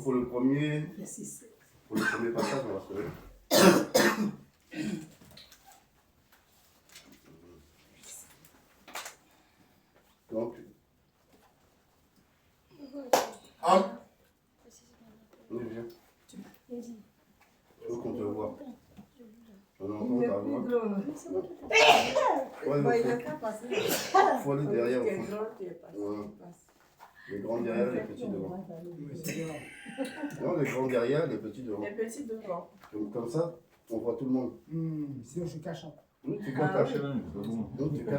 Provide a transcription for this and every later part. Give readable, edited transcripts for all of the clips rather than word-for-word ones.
pour le premier passage, on va se lever. Donc, oui, viens. Je veux qu'on te voit. On entend ta voix. Il faut aller derrière. Les grands derrière, les petits devant. Non, les grands derrière, les petits devant. Les petits devant. Comme ça, on voit tout le monde. Sinon, je cache. Oui, tu caches.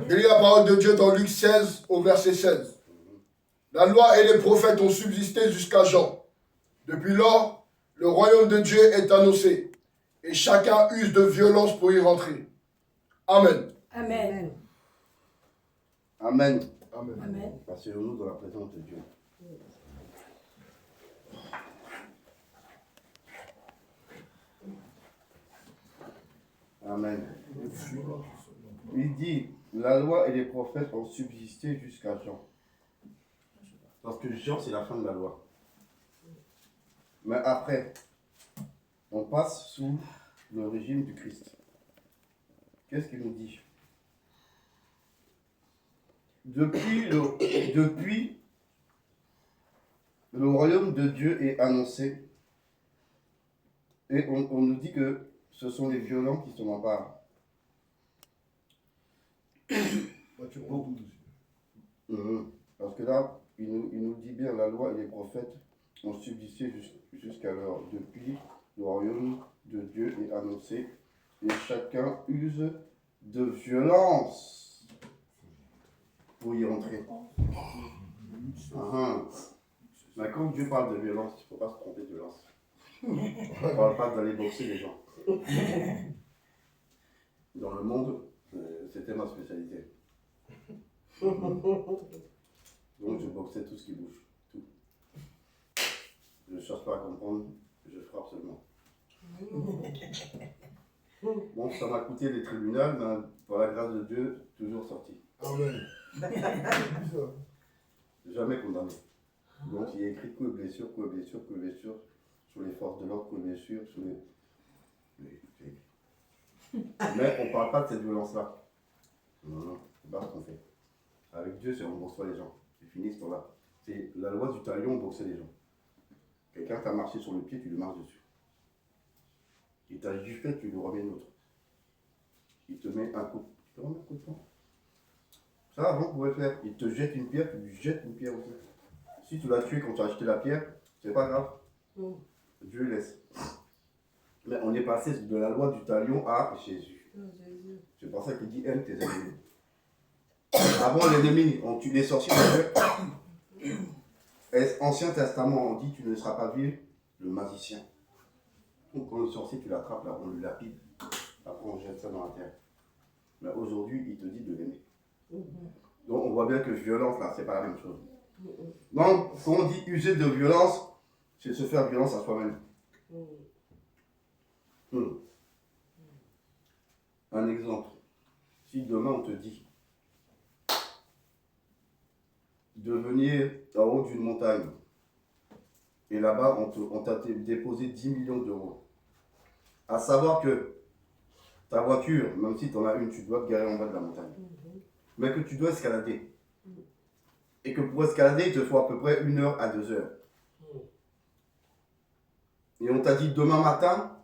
Il y a la parole de Dieu dans Luc 16 au verset 16. La loi et les prophètes ont subsisté jusqu'à Jean. Depuis lors, le royaume de Dieu est annoncé et chacun use de violence pour y rentrer. Amen. Amen. Amen. Amen. Amen. Asseyons-nous dans la présence de Dieu. Amen. Il dit, la loi et les prophètes ont subsisté jusqu'à Jean. Parce que Jean, c'est la fin de la loi. Mais après, on passe sous le régime du Christ. Qu'est-ce qu'il nous dit? Depuis le royaume de Dieu est annoncé. Et on nous dit que ce sont les violents qui s'en emparent. Parce que là, il nous dit bien, la loi et les prophètes ont subsisté jusqu'alors. Depuis, le royaume de Dieu est annoncé et chacun use de violence pour y rentrer. Mais quand Dieu parle de violence, il ne faut pas se tromper de violence. On ne parle pas d'aller boxer les gens. Dans le monde, c'était ma spécialité. Donc je boxais tout ce qui bouge. Tout. Je ne cherche pas à comprendre, je frappe seulement. Bon, ça m'a coûté les tribunaux, mais par la grâce de Dieu, toujours sorti. Amen. Jamais condamné. Donc il y a écrit que blessure, sur les forces de l'ordre, que blessure, sur les... Mais on ne parle pas de cette violence-là. Non, c'est pas ce qu'on fait. Avec Dieu, c'est on ne boxe pas les gens. C'est fini ce temps-là. C'est la loi du talion, on boxait les gens. Quelqu'un t'a marché sur le pied, tu lui marches dessus. Il t'a giflé, tu lui remets une autre. Il te met un coup. Tu te remets un coup de poing. Ça, avant, on pouvait faire. Il te jette une pierre, tu lui jettes une pierre aussi. Si tu l'as tué quand tu as acheté la pierre, c'est pas grave. Dieu laisse. Mais on est passé de la loi du talion à Jésus. C'est pour ça qu'il dit aime tes ennemis. Avant l'ennemi, on tue les sorciers. Ancien Testament, on dit tu ne seras pas vu le magicien. Donc quand le sorcier tu l'attrapes là, on le lapide. Après on jette ça dans la terre. Mais aujourd'hui, il te dit de l'aimer. Donc on voit bien que violence là, c'est pas la même chose. Donc quand on dit user de violence, c'est se faire violence à soi-même. Un exemple. Si demain on te dit de venir en haut d'une montagne et là-bas on t'a déposé 10 millions d'euros. À savoir que ta voiture, même si tu en as une, tu dois te garer en bas de la montagne. Mais que tu dois escalader. Et que pour escalader, il te faut à peu près 1 heure à 2 heures. Et on t'a dit demain matin,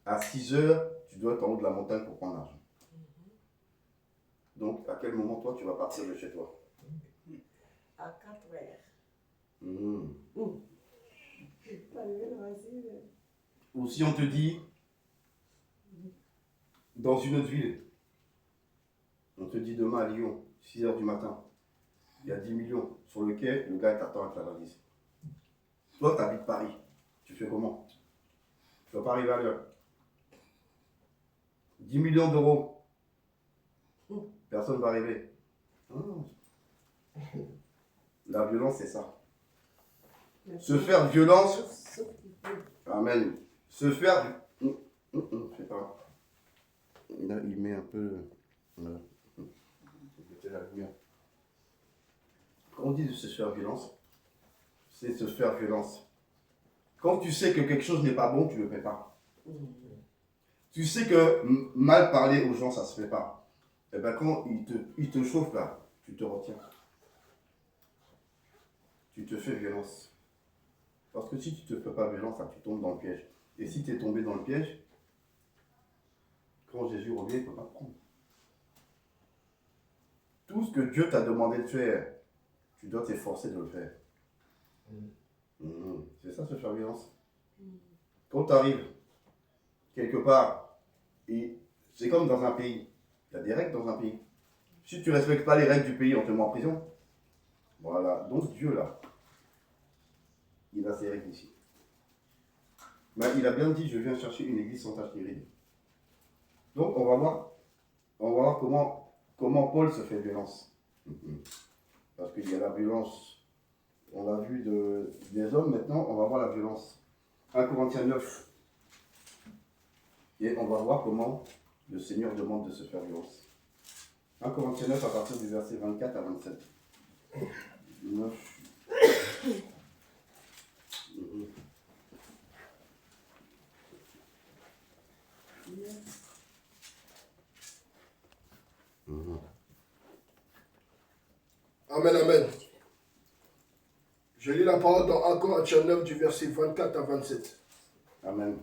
à 6 heures, tu dois être en haut de la montagne pour prendre l'argent. Donc, à quel moment, toi, tu vas partir de chez toi? À 4 heures. Ou si on te dit, dans une autre ville, on te dit demain à Lyon, 6 heures du matin, il y a 10 millions. Sur le quai, le gars t'attend avec la valise. Toi, tu habites Paris. Tu fais comment? Tu ne vas pas arriver à l'heure. 10 millions d'euros. Personne ne va arriver. La violence, c'est ça. Se faire violence. Amen. Se faire. Je sais pas. Là, il met un peu. C'était la lumière. Quand on dit de se faire violence, c'est se faire violence. Quand tu sais que quelque chose n'est pas bon, tu ne le fais pas. Tu sais que mal parler aux gens, ça ne se fait pas. Et bien quand il te chauffe là, tu te retiens. Tu te fais violence. Parce que si tu ne te fais pas violence, là, tu tombes dans le piège. Et si tu es tombé dans le piège, quand Jésus revient, il ne peut pas te prendre. Tout ce que Dieu t'a demandé de faire, tu dois t'efforcer de le faire. C'est ça, se faire violence. Quand tu arrives quelque part, et c'est comme dans un pays, il y a des règles dans un pays. Si tu ne respectes pas les règles du pays, on te met en prison. Voilà, donc Dieu là, il a ses règles ici. Mais il a bien dit, je viens chercher une église sans tache ni ride. Donc on va voir comment Paul se fait violence. Parce qu'il y a la violence, on l'a vu des hommes, maintenant on va voir la violence. 1 Corinthiens 9. Et on va voir comment le Seigneur demande de se faire violence. 1 Corinthiens 9 à partir du verset 24 à 27. 9. Amen, amen. Je lis la parole dans 1 Corinthiens 9 du verset 24 à 27. Amen.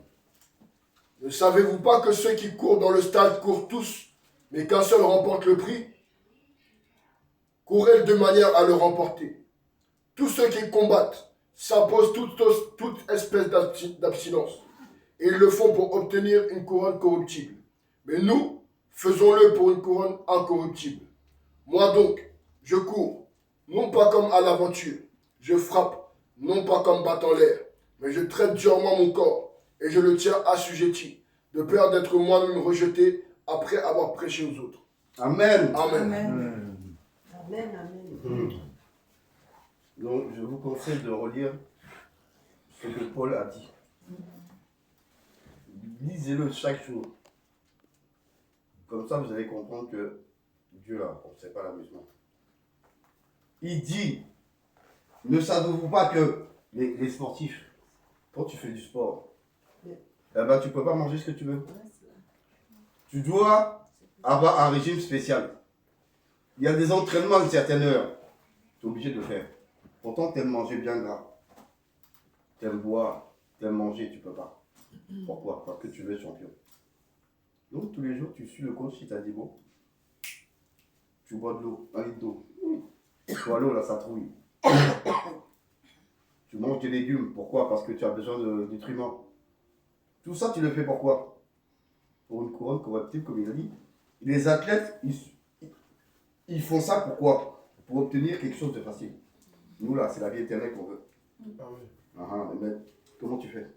Ne savez-vous pas que ceux qui courent dans le stade courent tous, mais qu'un seul remporte le prix? Courez de manière à le remporter. Tous ceux qui combattent s'imposent toute espèce d'abstinence, et ils le font pour obtenir une couronne corruptible. Mais nous, faisons-le pour une couronne incorruptible. Moi donc, je cours, non pas comme à l'aventure, je frappe, non pas comme battant l'air, mais je traite durement mon corps, et je le tiens assujetti, de peur d'être moi-même rejeté après avoir prêché aux autres. Amen. Amen. Amen. Amen. Amen. Donc je vous conseille de relire ce que Paul a dit. Lisez-le chaque jour. Comme ça, vous allez comprendre que Dieu, là, on ne sait pas l'amusement. Il dit, ne savez-vous pas que les sportifs, quand tu fais du sport, eh ben, tu ne peux pas manger ce que tu veux. Tu dois avoir un régime spécial. Il y a des entraînements à une certaine heure. Tu es obligé de le faire. Pourtant, tu aimes manger bien gras. Tu aimes boire, tu aimes manger, tu ne peux pas. Pourquoi? Parce que tu veux être champion. Donc, tous les jours, tu suis le coach, il t'a dit, bon, tu bois de l'eau, 1 litre d'eau. Toi, l'eau, là, ça trouille. Tu manges des légumes. Pourquoi? Parce que tu as besoin de nutriments. Tout ça, tu le fais pourquoi? Pour une couronne corruptible, comme il a dit. Les athlètes, ils font ça pourquoi? Pour obtenir quelque chose de facile. Nous, là, c'est la vie éternelle qu'on veut. Mais comment tu fais?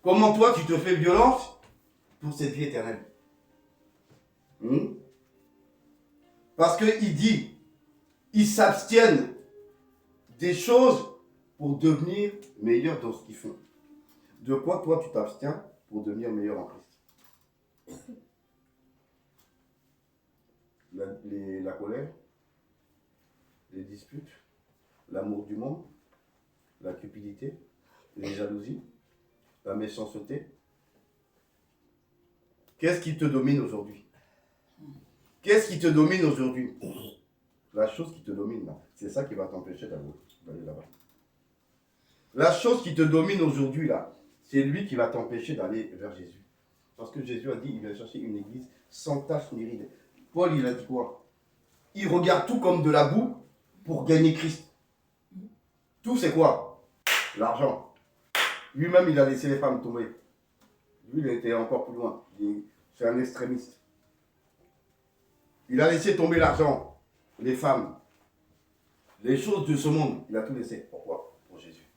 Comment toi, tu te fais violence pour cette vie éternelle? Parce qu'il dit, ils s'abstiennent des choses pour devenir meilleurs dans ce qu'ils font. De quoi toi tu t'abstiens pour devenir meilleur en Christ? La colère, les disputes, l'amour du monde, la cupidité, les jalousies, la méchanceté. Qu'est-ce qui te domine aujourd'hui? Qu'est-ce qui te domine aujourd'hui? La chose qui te domine là, c'est ça qui va t'empêcher d'aller là-bas. La chose qui te domine aujourd'hui là, c'est lui qui va t'empêcher d'aller vers Jésus. Parce que Jésus a dit, il vient chercher une église sans tache ni ride. Paul, il a dit quoi? Il regarde tout comme de la boue pour gagner Christ. Tout c'est quoi? L'argent. Lui-même, il a laissé les femmes tomber. Lui, il était encore plus loin. C'est un extrémiste. Il a laissé tomber l'argent, les femmes, les choses de ce monde. Il a tout laissé. Pourquoi? Pour Jésus.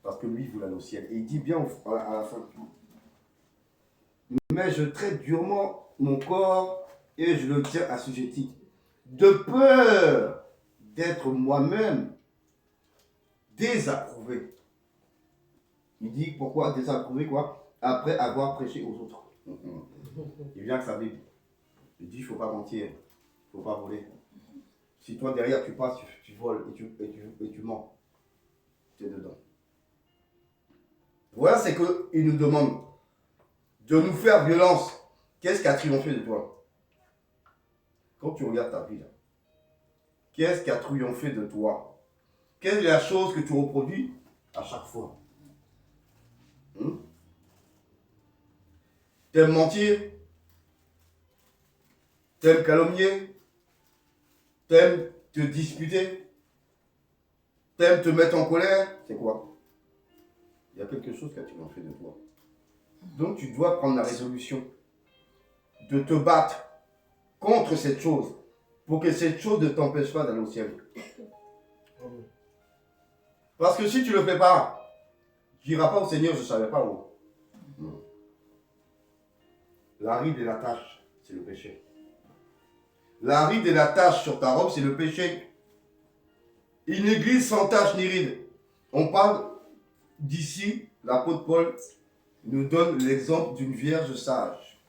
Parce que lui, il voulait aller au ciel. Et il dit bien à la fin. Mais je traite durement mon corps et je le tiens assujetti. De peur d'être moi-même désapprouvé. Il dit pourquoi désapprouvé quoi? Après avoir prêché aux autres. Il vient avec sa Bible. Il dit il ne faut pas mentir, il ne faut pas voler. Si toi derrière tu passes, tu voles et tu mens, tu es dedans. Voilà, c'est qu'il nous demande de nous faire violence. Qu'est-ce qui a triomphé de toi? Quand tu regardes ta vie, là, qu'est-ce qui a triomphé de toi? Quelle est la chose que tu reproduis à chaque fois? T'aimes mentir? T'aimes calomnier? T'aimes te disputer? T'aimes te mettre en colère? C'est quoi? Il y a quelque chose qui a triomphé de toi. Donc tu dois prendre la résolution de te battre contre cette chose pour que cette chose ne t'empêche pas d'aller au ciel. Parce que si tu ne le fais pas, tu n'iras pas au Seigneur, je ne savais pas où. Non. La ride et la tache, c'est le péché. La ride et la tache sur ta robe, c'est le péché. Une église sans tache ni ride. On parle d'ici, l'apôtre Paul nous donne l'exemple d'une vierge sage.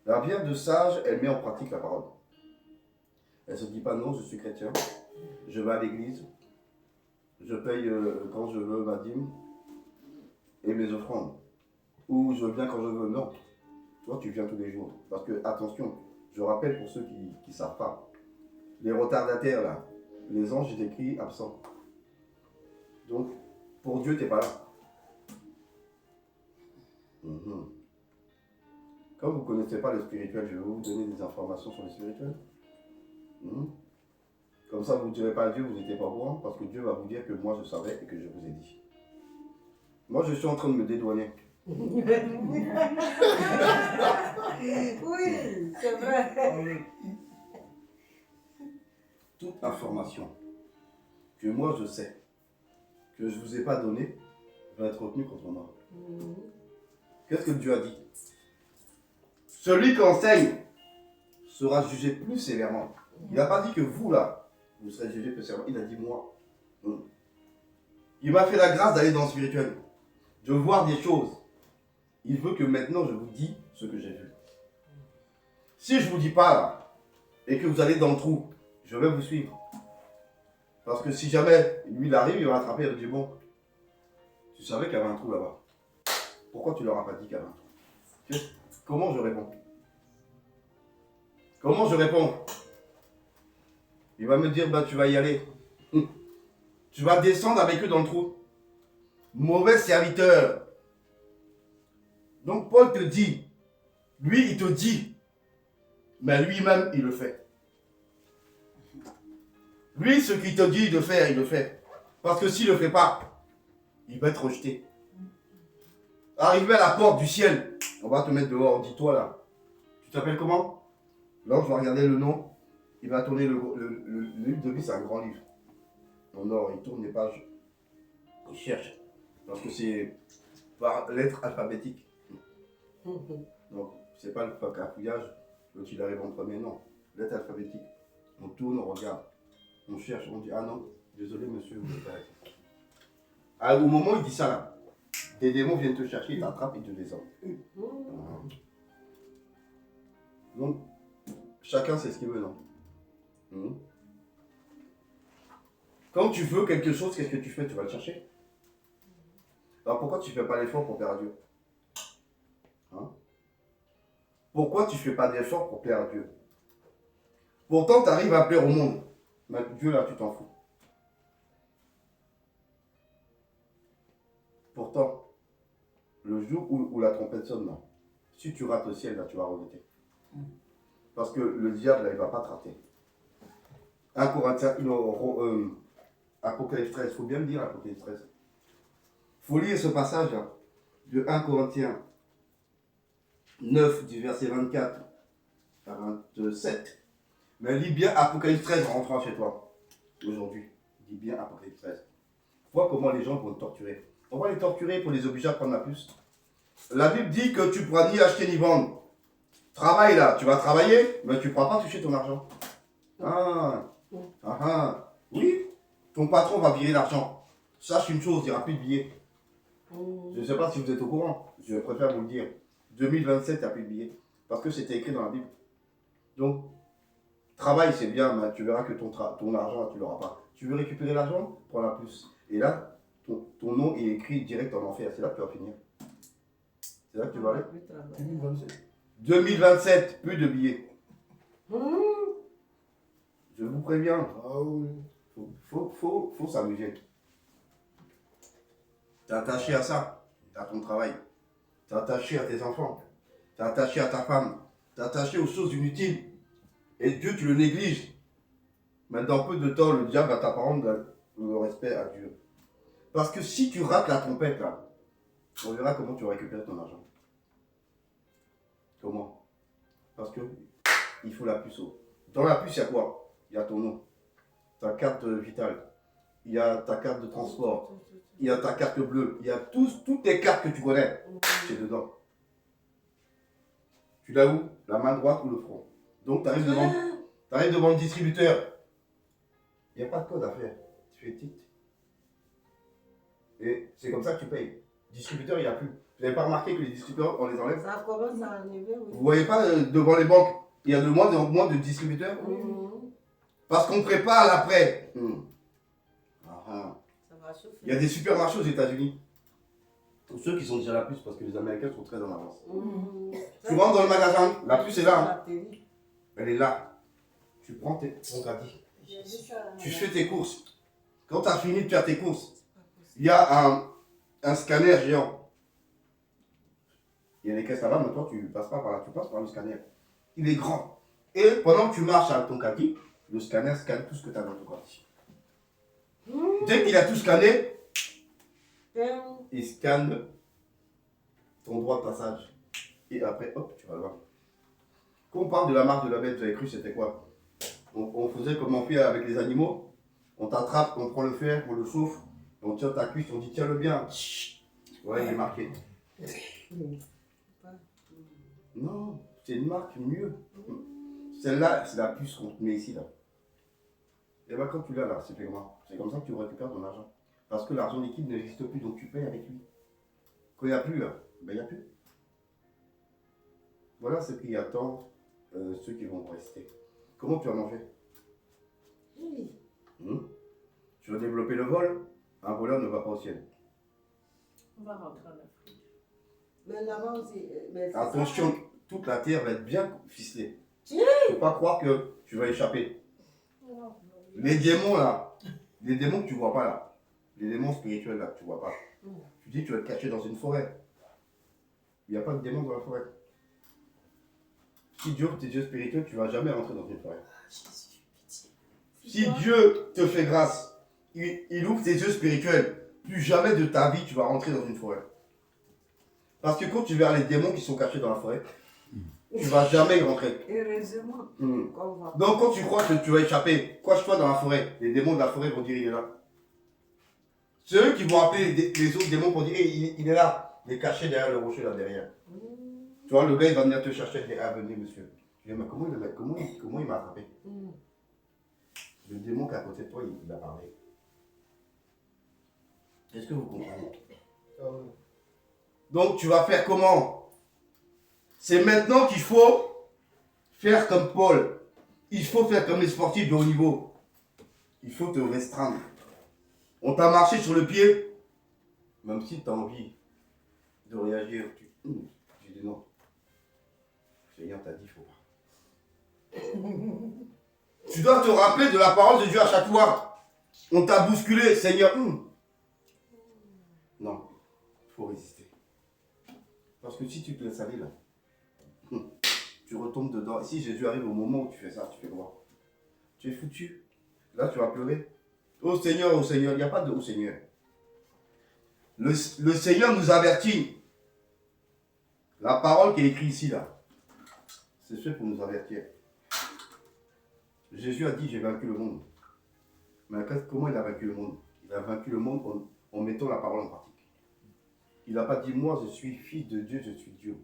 La vierge sage, elle met en pratique la parole. Elle ne se dit pas non, je suis chrétien, je vais à l'église, je paye quand je veux ma dîme et mes offrandes. Ou je viens quand je veux. Non, toi tu viens tous les jours. Parce que, attention, je rappelle pour ceux qui ne savent pas, les retardataires là, les anges est écrit absents. Donc, pour Dieu, tu n'es pas là. Comme vous ne connaissez pas le spirituel, je vais vous donner des informations sur le spirituel. Comme ça, vous ne direz pas à Dieu, vous n'étiez pas au courant, parce que Dieu va vous dire que moi je savais et que je vous ai dit. Moi, je suis en train de me dédouaner. Oui, c'est vrai. Toute information que moi je sais, que je ne vous ai pas donnée, va être retenue contre moi. Qu'est-ce que Dieu a dit? Celui qui enseigne sera jugé plus sévèrement. Il n'a pas dit que vous, là, vous serez jugé plus sévèrement. Il a dit moi. Il m'a fait la grâce d'aller dans le spirituel, de voir des choses. Il veut que maintenant je vous dise ce que j'ai vu. Si je ne vous dis pas, là, et que vous allez dans le trou, je vais vous suivre. Parce que si jamais lui il arrive, il va rattraper, il va dire bon, tu savais qu'il y avait un trou là-bas. Pourquoi tu leur as pas dit qu'il y avait un trou? Comment je réponds? Comment je réponds? Il va me dire, bah tu vas y aller. Tu vas descendre avec eux dans le trou. Mauvais serviteur. Donc Paul te dit, lui il te dit, mais lui-même il le fait. Lui, ce qu'il te dit de faire, il le fait. Parce que s'il ne le fait pas, il va être rejeté. Arrivé à la porte du ciel, on va te mettre dehors, dis-toi là. Tu t'appelles comment? L'ange va regarder le nom, il va tourner le livre de vie, c'est un grand livre. En or, il tourne les pages, il cherche. Parce que c'est par lettre alphabétique. Donc, c'est pas le cafouillage, l'autre il arrive en premier, non. Lettre alphabétique. On tourne, on regarde. On cherche, on dit, ah non, désolé monsieur, vous êtes arrêté. Alors, au moment où il dit ça là, des démons viennent te chercher, ils t'attrapent et te descendent. Donc, chacun sait ce qu'il veut, non? Quand tu veux quelque chose, qu'est-ce que tu fais? Tu vas le chercher. Alors pourquoi tu ne fais pas l'effort pour plaire à Dieu? Pourquoi tu ne fais pas d'effort pour plaire à Dieu? Pourtant, tu arrives à plaire au monde. Mais Dieu, là, tu t'en fous. Pourtant, le jour où la trompette sonne, là, si tu rates le ciel, là, tu vas regretter. Parce que le diable, là, il ne va pas te rater. 1 Corinthiens, Apocalypse 13, il faut bien me dire Apocalypse 13. Il faut lire ce passage là, de 1 Corinthiens 9, du verset 24 à 27. Mais lis bien Apocalypse 13 en rentrant chez toi, aujourd'hui. Lis bien Apocalypse 13. Vois comment les gens vont te torturer. On va les torturer pour les obliger à prendre la puce. La Bible dit que tu ne pourras ni acheter ni vendre. Travaille là, tu vas travailler, mais tu ne pourras pas toucher ton argent. Oui, ton patron va virer l'argent. Sache une chose, il n'y aura plus de billets. Je ne sais pas si vous êtes au courant, je préfère vous le dire. 2027, il n'y a plus de billets. Parce que c'était écrit dans la Bible. Donc, travail, c'est bien, mais tu verras que ton argent, tu ne l'auras pas. Tu veux récupérer l'argent? Prends la puce. Et là, ton nom est écrit direct en enfer. C'est là que tu vas finir. C'est là que tu vas aller. 2027. 2027, plus de billets. Je vous préviens. Ah oui. Faut s'amuser. T'es attaché à ça, à ton travail. T'es attaché à tes enfants. T'es attaché à ta femme. T'es attaché aux choses inutiles. Et Dieu, tu le négliges. Mais dans peu de temps, le diable va t'apprendre le respect à Dieu. Parce que si tu rates la trompette, là, on verra comment tu vas récupérer ton argent. Comment? Parce que il faut la puce. Dans la puce, il y a quoi? Il y a ton nom, ta carte vitale, il y a ta carte de transport, il y a ta carte bleue, il y a toutes tes cartes que tu connais, c'est dedans. Tu l'as où? La main droite ou le front. Donc tu arrives devant le distributeur. Il n'y a pas de code à faire. Tu fais titre. Et c'est comme ça que tu payes. Distributeur, il n'y a plus. Vous n'avez pas remarqué que les distributeurs, on les enlève? Ça commence à arriver, oui. Vous voyez pas devant les banques, il y a de moins en moins de distributeurs? Parce qu'on prépare l'après. Ça va chauffer. Il y a des supermarchés aux États-Unis. Pour ceux qui sont déjà la puce, parce que les Américains sont très en avance. Tu rentres dans le magasin, la puce est là. Elle est là. Tu prends ton caddie. Tu fais tes courses. Quand tu as fini de faire tes courses, il y a un scanner géant. Il y a les caisses là-bas, mais toi tu passes pas par là, tu passes par le scanner. Il est grand. Et pendant que tu marches avec ton caddie, le scanner scanne tout ce que tu as dans ton caddie. Dès qu'il a tout scanné, il scanne ton droit de passage. Et après, hop, tu vas le voir. Quand on parle de la marque de la bête, vous avez cru c'était quoi? On faisait comme on fait avec les animaux. On t'attrape, on prend le fer, on le chauffe, on tient ta cuisse, on dit tiens-le bien. Ouais, il est marqué. Non, c'est une marque mieux. Celle-là, c'est la puce qu'on te met ici, là. Et bien quand tu l'as là, c'est fait comment? C'est comme ça que tu récupères ton argent. Parce que l'argent liquide n'existe plus, donc tu payes avec lui. Quand il n'y a plus, là, ben il n'y a plus. Voilà ce qui attend ceux qui vont rester. Comment tu vas manger? Tu veux développer le vol? Un voleur ne va pas au ciel. On va rentrer en Afrique. Mais là-bas aussi. Attention, toute la terre va être bien ficelée. Il ne faut pas croire que tu vas échapper. Les démons là, les démons que tu ne vois pas là, les démons spirituels là que tu ne vois pas. Tu dis que tu vas te cacher dans une forêt. Il n'y a pas de démons dans la forêt. Si Dieu est Dieu spirituel, tu ne vas jamais rentrer dans une forêt. Si Dieu te fait grâce, il ouvre tes yeux spirituels, plus jamais de ta vie tu vas rentrer dans une forêt. Parce que quand tu verras les démons qui sont cachés dans la forêt, tu ne vas jamais y rentrer. Heureusement. Donc quand tu crois que tu vas échapper, coche-toi dans la forêt. Les démons de la forêt vont dire il est là. C'est eux qui vont appeler les autres démons pour dire hey, il est là. Il est caché derrière le rocher là derrière. Tu vois, le gars il va venir te chercher et dire ah venez monsieur. Tu dis mais comment il m'a attrapé? Le démon qui est à côté de toi, il a parlé. Est-ce que vous comprenez? Donc tu vas faire comment? C'est maintenant qu'il faut faire comme Paul. Il faut faire comme les sportifs de haut niveau. Il faut te restreindre. On t'a marché sur le pied. Même si tu as envie de réagir, tu dis non. Le Seigneur t'a dit, il faut pas. Tu dois te rappeler de la parole de Dieu à chaque fois. On t'a bousculé, Seigneur. Non, il faut résister. Parce que si tu te laisses aller là, tu retombes dedans. Si Jésus arrive au moment où tu fais ça, tu fais quoi? Tu es foutu. Là, tu vas pleurer. Oh Seigneur, il n'y a pas de oh Seigneur. Le Seigneur nous avertit. La parole qui est écrite ici, là, c'est fait pour nous avertir. Jésus a dit, j'ai vaincu le monde. Mais comment il a vaincu le monde? Il a vaincu le monde en mettant la parole en pratique. Il n'a pas dit, moi, je suis fils de Dieu, je suis Dieu.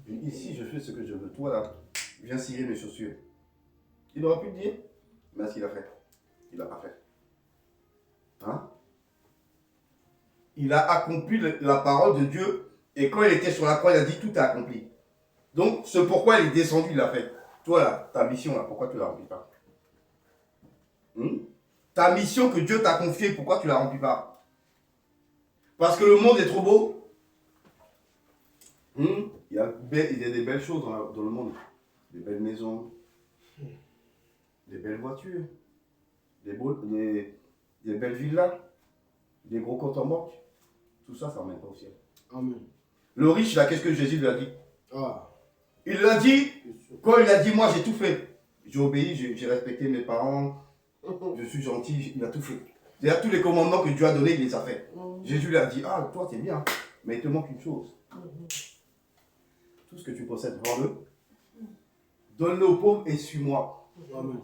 Et ici, je fais ce que je veux. Toi, là, viens cirer mes chaussures. Il aurait pu le dire, mais ce qu'il a fait, il n'a pas fait. Hein? Il a accompli la parole de Dieu. Et quand il était sur la croix, il a dit, tout est accompli. Donc, c'est pourquoi il est descendu, il l'a fait. Toi, là, ta mission, là, pourquoi tu ne la remplis pas? Ta mission que Dieu t'a confiée, pourquoi tu ne la remplis pas? Parce que le monde est trop beau. Il y a des belles choses dans le monde. Des belles maisons, des belles voitures, des belles villas, des gros comptes en banque. Tout ça, ça n'emmène pas au ciel. Amen. Le riche, là, qu'est-ce que Jésus lui a dit? Ah. Il l'a dit, quand il a dit, moi j'ai tout fait. J'ai obéi, j'ai respecté mes parents, je suis gentil, il a tout fait. C'est-à-dire tous les commandements que Dieu a donnés, il les a fait. Jésus lui a dit, ah, toi c'est bien, mais il te manque une chose. Tout ce que tu possèdes, vends-le. Donne-le aux pauvres et suis-moi.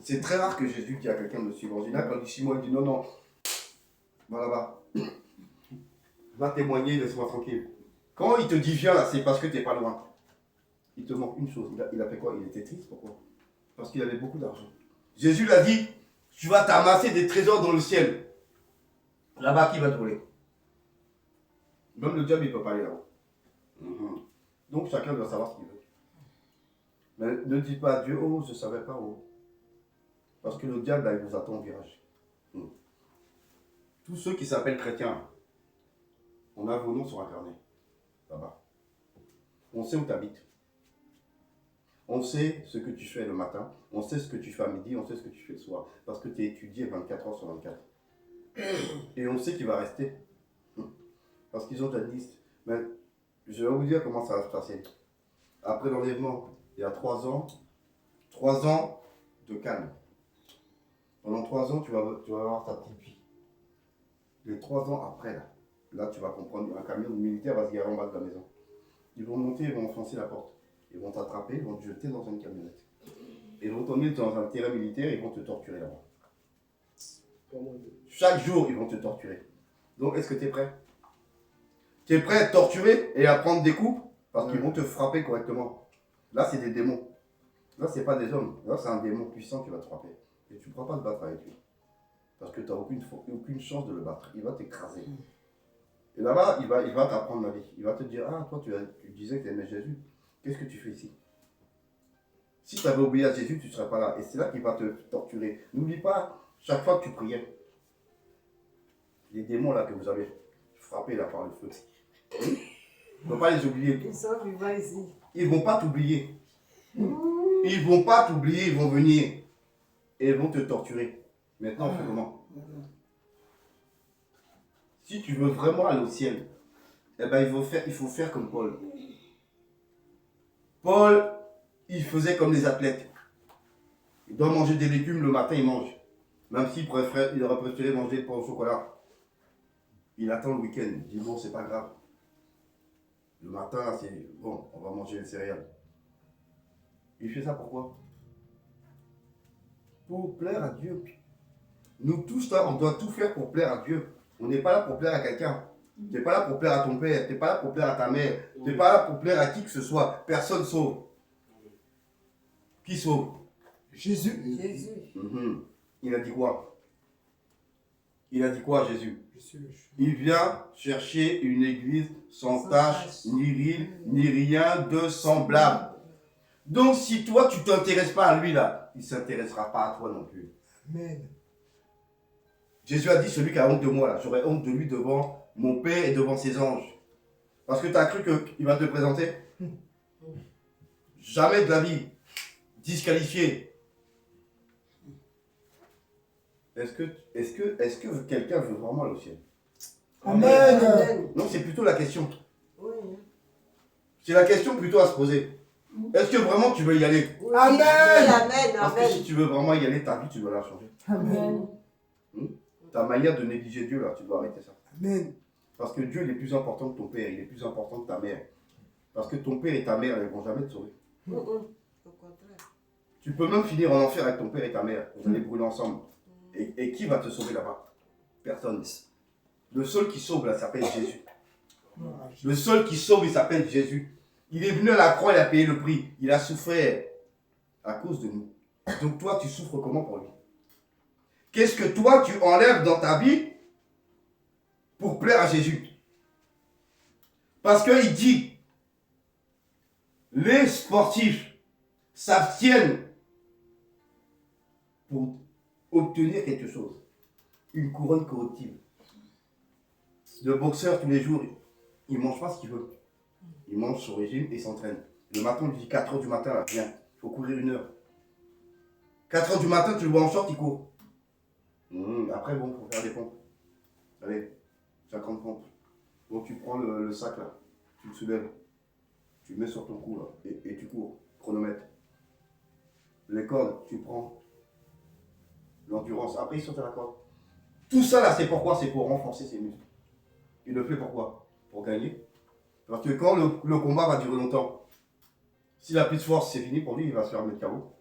C'est très rare que Jésus dit à quelqu'un de suivre. En général, quand il dit suis-moi, il dit non, non, va là-bas. Va témoigner, laisse-moi tranquille. Quand il te dit viens là, c'est parce que tu n'es pas loin. Il te manque une chose. Il a fait quoi? Il était triste, pourquoi? Parce qu'il avait beaucoup d'argent. Jésus l'a dit, tu vas t'amasser des trésors dans le ciel. Là-bas, qui va te voler? Même le diable, il ne peut pas aller là-haut. Donc chacun doit savoir ce qu'il veut. Mais ne dites pas à Dieu, oh, je ne savais pas où. Parce que le diable, là, il vous attend au virage. Tous ceux qui s'appellent chrétiens, on a vos noms sur Internet, là-bas. On sait où tu habites. On sait ce que tu fais le matin, on sait ce que tu fais à midi, on sait ce que tu fais le soir. Parce que tu es étudié 24 heures sur 24. Et on sait qu'il va rester. Parce qu'ils ont ta liste. Mais je vais vous dire comment ça va se passer. Après l'enlèvement, il y a 3 ans de calme. Pendant 3 ans, tu vas avoir ta petite vie. Les 3 ans après, là, tu vas comprendre, un camion militaire va se garer en bas de la maison. Ils vont monter, ils vont enfoncer la porte. Ils vont t'attraper, ils vont te jeter dans une camionnette. Ils vont t'emmener dans un terrain militaire, ils vont te torturer là-bas. Chaque jour, ils vont te torturer. Donc, est-ce que tu es prêt? Tu es prêt à te torturer et à prendre des coups? Parce qu'ils vont te frapper correctement. Là, c'est des démons. Là, c'est pas des hommes. Là, c'est un démon puissant qui va te frapper. Et tu ne pourras pas te battre avec lui. Parce que tu n'as aucune chance de le battre. Il va t'écraser. Et là-bas, il va t'apprendre la vie. Il va te dire, ah, toi, tu disais que tu aimais Jésus. Qu'est-ce que tu fais ici? Si tu avais obéi à Jésus, tu ne serais pas là. Et c'est là qu'il va te torturer. N'oublie pas, chaque fois que tu priais, les démons là que vous avez frappés là par le feu, il ne faut pas les oublier. Ils sont vivants ici. Ils ne vont pas t'oublier. Ils ne vont pas t'oublier, ils vont venir. Et ils vont te torturer. Maintenant, on fait comment? Si tu veux vraiment aller au ciel, eh ben, il faut faire comme Paul. Paul, il faisait comme les athlètes. Il doit manger des légumes le matin, il mange. Même s'il aurait préféré manger le pain au chocolat. Il attend le week-end. Il dit bon, c'est pas grave. Le matin, c'est bon, on va manger les céréales. Il fait ça pourquoi? Pour plaire à Dieu. Nous tous là, on doit tout faire pour plaire à Dieu. On n'est pas là pour plaire à quelqu'un. Tu n'es pas là pour plaire à ton père, tu n'es pas là pour plaire à ta mère, tu n'es pas là pour plaire à qui que ce soit. Personne sauve. Qui sauve? Jésus. Il a dit quoi? Il a dit quoi, Jésus? Il vient chercher une église sans tache, ni ride, ni rien de semblable. Donc si toi, tu ne t'intéresses pas à lui là, il ne s'intéressera pas à toi non plus. Amen. Jésus a dit, celui qui a honte de moi là, j'aurai honte de lui devant mon Père et devant ses anges. Parce que tu as cru qu'il va te présenter? Jamais de la vie. Disqualifié. Est-ce que quelqu'un veut vraiment aller au ciel? Amen. Non, c'est plutôt la question. Oui. C'est la question plutôt à se poser. Est-ce que vraiment tu veux y aller? Oui. Amen. Amen. Parce que si tu veux vraiment y aller, ta vie, tu dois la changer. Amen. Ta manière de négliger Dieu, là, tu dois arrêter ça. Amen. Parce que Dieu, il est plus important que ton père, il est plus important que ta mère. Parce que ton père et ta mère, ils ne vont jamais te sauver. Au contraire. Tu peux même finir en enfer avec ton père et ta mère. Vous allez brûler ensemble. Et qui va te sauver là-bas? Personne. Le seul qui sauve, là, s'appelle Jésus. Le seul qui sauve, il s'appelle Jésus. Il est venu à la croix, il a payé le prix. Il a souffert à cause de nous. Donc toi, tu souffres comment pour lui? Qu'est-ce que toi, tu enlèves dans ta vie pour plaire à Jésus? Parce qu'il dit, les sportifs s'abstiennent pour obtenir quelque chose. Une couronne corruptible. Le boxeur, tous les jours, il mange pas ce qu'il veut. Il mange son régime et s'entraîne. Le matin, on lui dit 4 h du matin, là, viens, il faut courir 1 heure. 4 h du matin, tu le vois en short, il court. Après, bon, il faut faire des pompes. Allez, 50 pompes. Donc tu prends le sac là, tu le soulèves, tu le mets sur ton cou là, et tu cours, chronomètre. Les cordes, tu prends l'endurance. Après, il saute à la corde. Tout ça là, c'est pourquoi? C'est pour renforcer ses muscles. Il le fait pourquoi? Pour gagner. Parce que quand le combat va durer longtemps, s'il a plus de force, c'est fini pour lui, il va se faire mettre KO.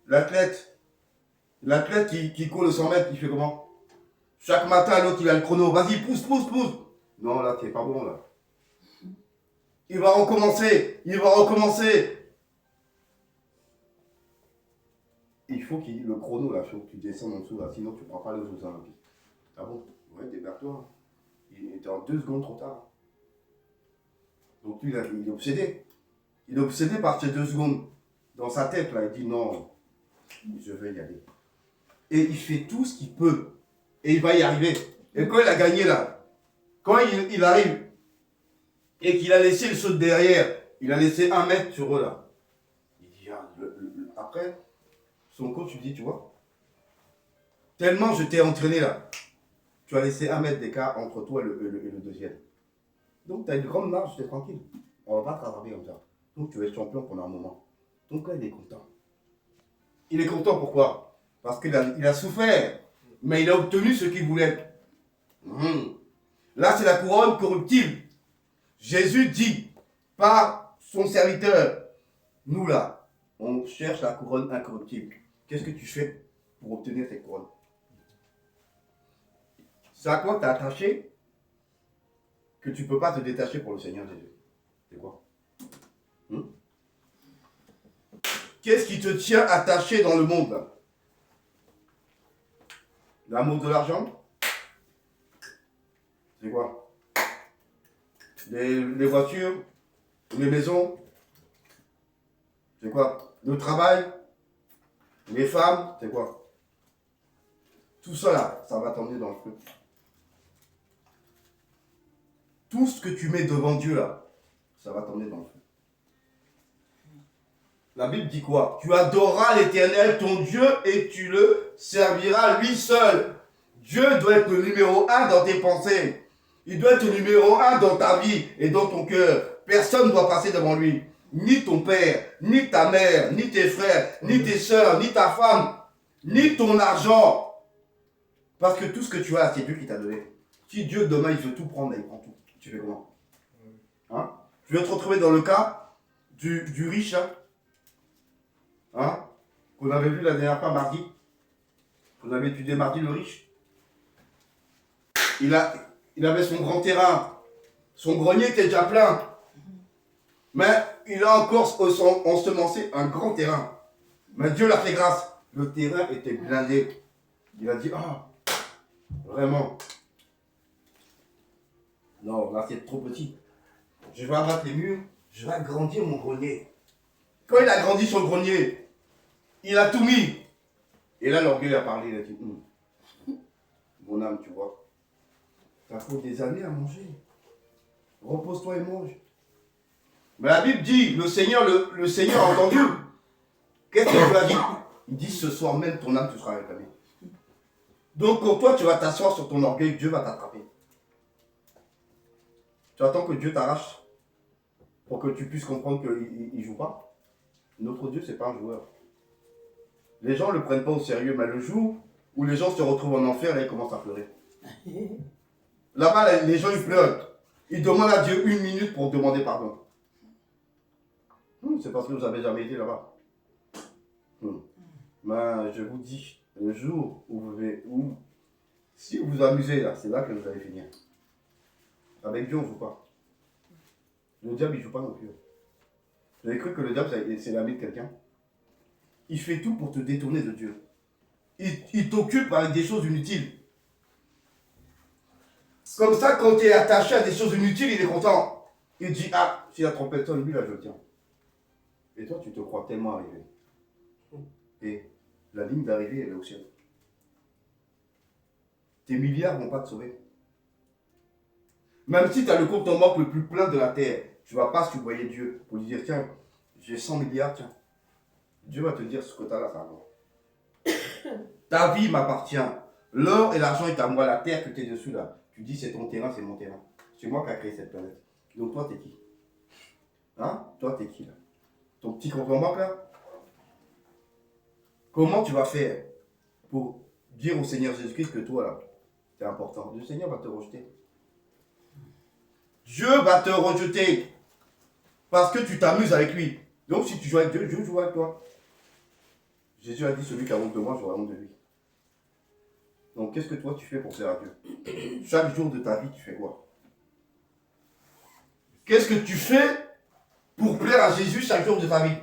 L'athlète qui court le 100 mètres, il fait comment? Chaque matin, l'autre, il a le chrono. Vas-y, pousse. Non, là, t'es pas bon, là. Il va recommencer. Il faut qu'il le chrono, là, il faut que tu descendes en dessous, là. Sinon, tu ne pourras pas aller aux Jeux Olympiques. Ah bon? Ouais, débarque-toi. Il était en 2 secondes trop tard. Donc, lui, là, il est obsédé. Il est obsédé par ces 2 secondes. Dans sa tête, là, il dit non, je vais y aller. Et il fait tout ce qu'il peut. Et il va y arriver. Et quand il a gagné là, quand il arrive et qu'il a laissé le saut derrière, il a laissé 1 mètre sur eux là. Il dit, ah, après, son coach lui dit, tu vois, tellement je t'ai entraîné là, tu as laissé 1 mètre d'écart entre toi et le deuxième. Donc tu as une grande marge, tu es tranquille. On va pas te rattraper comme ça. Donc tu es champion pendant un moment. Donc là, il est content. Il est content pourquoi? Parce qu'il a souffert. Mais il a obtenu ce qu'il voulait. Là, c'est la couronne corruptible. Jésus dit par son serviteur, nous là, on cherche la couronne incorruptible. Qu'est-ce que tu fais pour obtenir cette couronne? C'est à quoi tu es attaché que tu ne peux pas te détacher pour le Seigneur Jésus? C'est quoi? Qu'est-ce qui te tient attaché dans le monde là? L'amour de l'argent? C'est quoi? Les voitures? Les maisons? C'est quoi? Le travail? Les femmes? C'est quoi? Tout ça là, ça va t'emmener dans le feu. Tout ce que tu mets devant Dieu là, ça va t'emmener dans le feu. La Bible dit quoi? Tu adoreras l'Éternel, ton Dieu, et tu le serviras lui seul. Dieu doit être le numéro 1 dans tes pensées. Il doit être le numéro 1 dans ta vie et dans ton cœur. Personne ne doit passer devant lui. Ni ton père, ni ta mère, ni tes frères, ni tes soeurs, ni ta femme, ni ton argent. Parce que tout ce que tu as, c'est Dieu qui t'a donné. Si Dieu demain il veut tout prendre, il prend tout. Tu fais comment? Hein? Tu vas te retrouver dans le cas du riche, hein, qu'on avait vu la dernière fois mardi, qu'on avait étudié mardi, le riche. Il avait son grand terrain, son grenier était déjà plein, mais il a encore ensemencé un grand terrain. Mais Dieu l'a fait grâce. Le terrain était blindé. Il a dit, ah, vraiment. Non, là c'est trop petit. Je vais abattre les murs, je vais agrandir mon grenier. Quand il a grandi son grenier, il a tout mis. Et là, l'orgueil a parlé, il a dit, mon âme, tu vois, t'as fait des années à manger. Repose-toi et mange. Mais la Bible dit, le Seigneur a entendu. Qu'est-ce que Dieu a dit? Il dit, ce soir même, ton âme te sera réclamée. Donc, quand toi, tu vas t'asseoir sur ton orgueil, Dieu va t'attraper. Tu attends que Dieu t'arrache pour que tu puisses comprendre qu'il ne joue pas. Notre Dieu, ce n'est pas un joueur. Les gens ne le prennent pas au sérieux, mais le jour où les gens se retrouvent en enfer, là, ils commencent à pleurer. Là-bas, les gens, ils pleurent. Ils demandent à Dieu 1 minute pour demander pardon. C'est parce que vous n'avez jamais été là-bas. Mais je vous dis, le jour où si vous vous amusez là, c'est là que vous allez finir. Avec Dieu, on ne joue pas. Le diable, il ne joue pas non plus. Vous avez cru que le diable, c'est l'ami de quelqu'un? Il fait tout pour te détourner de Dieu. Il t'occupe avec des choses inutiles. Comme ça, quand tu es attaché à des choses inutiles, il est content. Il dit, ah, si la trompette sonne, lui, là, je le tiens. Et toi, tu te crois tellement arrivé. Et la ligne d'arrivée, elle est au ciel. Tes milliards ne vont pas te sauver. Même si tu as le compte en banque le plus plein de la terre, tu ne vas pas supplier Dieu pour lui dire, tiens, j'ai 100 milliards, tiens. Dieu va te dire ce que tu as là, ça va. Ta vie m'appartient. L'or et l'argent est à moi, la terre que tu es dessus là. Tu dis c'est ton terrain, c'est mon terrain. C'est moi qui ai créé cette planète. Donc toi, t'es qui? Hein? Toi, t'es qui là? Ton petit compte en banque là? Comment tu vas faire pour dire au Seigneur Jésus-Christ que toi là, t'es important? Le Seigneur va te rejeter. Dieu va te rejeter parce que tu t'amuses avec lui. Donc si tu joues avec Dieu, Dieu joue avec toi. Jésus a dit, celui qui a honte de moi, j'aurai honte de lui. Donc qu'est-ce que toi tu fais pour plaire à Dieu? Chaque jour de ta vie, tu fais quoi? Qu'est-ce que tu fais pour plaire à Jésus chaque jour de ta vie?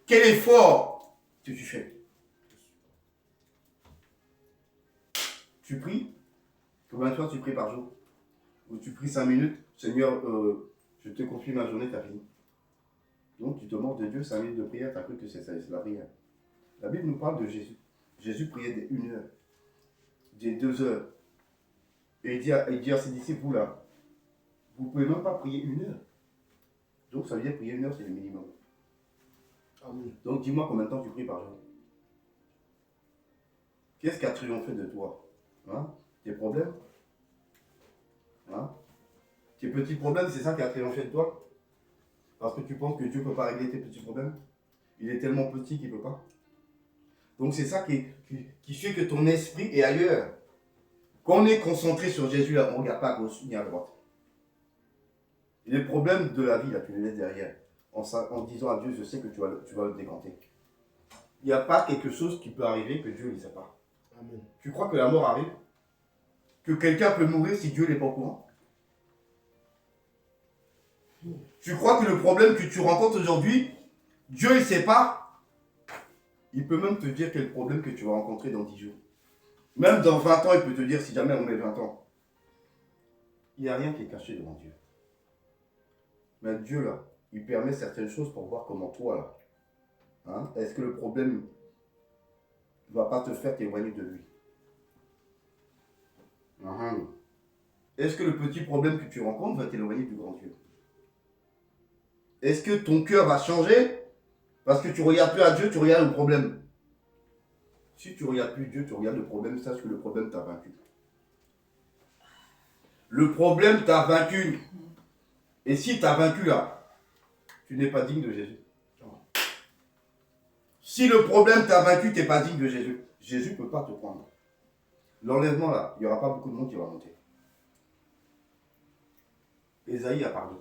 Quel effort que tu fais? Tu pries? Combien de fois tu pries par jour? Ou tu pries 5 minutes? Seigneur, je te confie ma journée, t'as fini. Donc tu te demandes de Dieu 5 minutes de prière, t'as cru que c'est la prière. La Bible nous parle de Jésus. Jésus priait des 1 heure, des 2 heures. Et il dit à ses disciples, vous là, vous ne pouvez même pas prier 1 heure. Donc ça veut dire prier 1 heure, c'est le minimum. Amen. Donc dis-moi combien de temps tu pries par jour. Qu'est-ce qui a triomphé de toi? Hein? Tes problèmes? Hein? Tes petits problèmes, c'est ça qui a triomphé de toi? Parce que tu penses que Dieu ne peut pas régler tes petits problèmes? Il est tellement petit qu'il ne peut pas. Donc c'est ça qui fait que ton esprit est ailleurs. Quand on est concentré sur Jésus, là, on ne regarde pas à gauche ni à droite. Et les problèmes de la vie, là, tu les laisses derrière. En disant à Dieu, je sais que tu vas le décanter. Il n'y a pas quelque chose qui peut arriver que Dieu ne sait pas. Amen. Tu crois que la mort arrive? Que quelqu'un peut mourir si Dieu n'est pas au courant? Tu crois que le problème que tu rencontres aujourd'hui, Dieu ne sait pas? Il peut même te dire quel problème que tu vas rencontrer dans 10 jours. Même dans 20 ans, il peut te dire si jamais on met 20 ans. Il n'y a rien qui est caché devant Dieu. Mais Dieu, là, il permet certaines choses pour voir comment toi, là, hein, est-ce que le problème ne va pas te faire t'éloigner de lui? Est-ce que le petit problème que tu rencontres va t'éloigner du grand Dieu? Est-ce que ton cœur va changer parce que tu ne regardes plus à Dieu, tu regardes le problème? Si tu ne regardes plus Dieu, tu regardes le problème, sache que le problème t'a vaincu. Le problème t'a vaincu. Et si t'as vaincu là, tu n'es pas digne de Jésus. Si le problème t'a vaincu, tu n'es pas digne de Jésus. Jésus ne peut pas te prendre. L'enlèvement là, il n'y aura pas beaucoup de monde qui va monter. Ésaïe a parlé.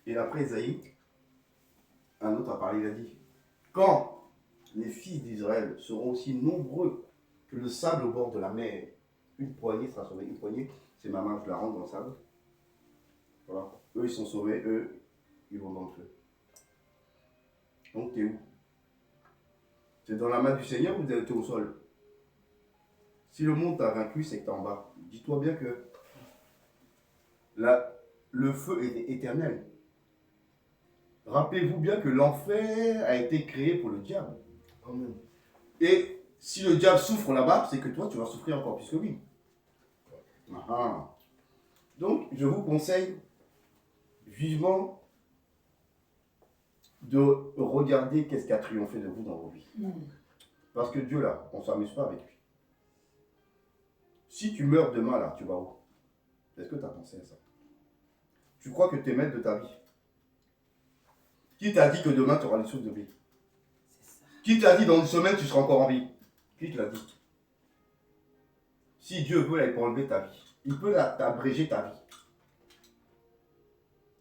Et après Ésaïe, un autre a parlé, il a dit, quand les fils d'Israël seront aussi nombreux que le sable au bord de la mer, une poignée sera sauvée. Une poignée, c'est ma main, je la rentre dans le sable. Voilà. Eux, ils sont sauvés, eux, ils vont dans le feu. Donc, t'es où? T'es dans la main du Seigneur ou t'es au sol? Si le monde t'a vaincu, c'est que t'es en bas. Dis-toi bien que le feu est éternel. Rappelez-vous bien que l'enfer a été créé pour le diable. Amen. Et si le diable souffre là-bas, c'est que toi, tu vas souffrir encore plus que lui. Donc, je vous conseille vivement de regarder qu'est-ce qui a triomphé de vous dans vos vies. Parce que Dieu, là, on ne s'amuse pas avec lui. Si tu meurs demain, là, tu vas où? Est-ce que tu as pensé à ça? Tu crois que tu es maître de ta vie? Qui t'a dit que demain, tu auras les choses de vie? Qui t'a dit dans une semaine, tu seras encore en vie? Qui te l'a dit? Si Dieu veut, là, il peut enlever ta vie. Il peut abréger ta vie.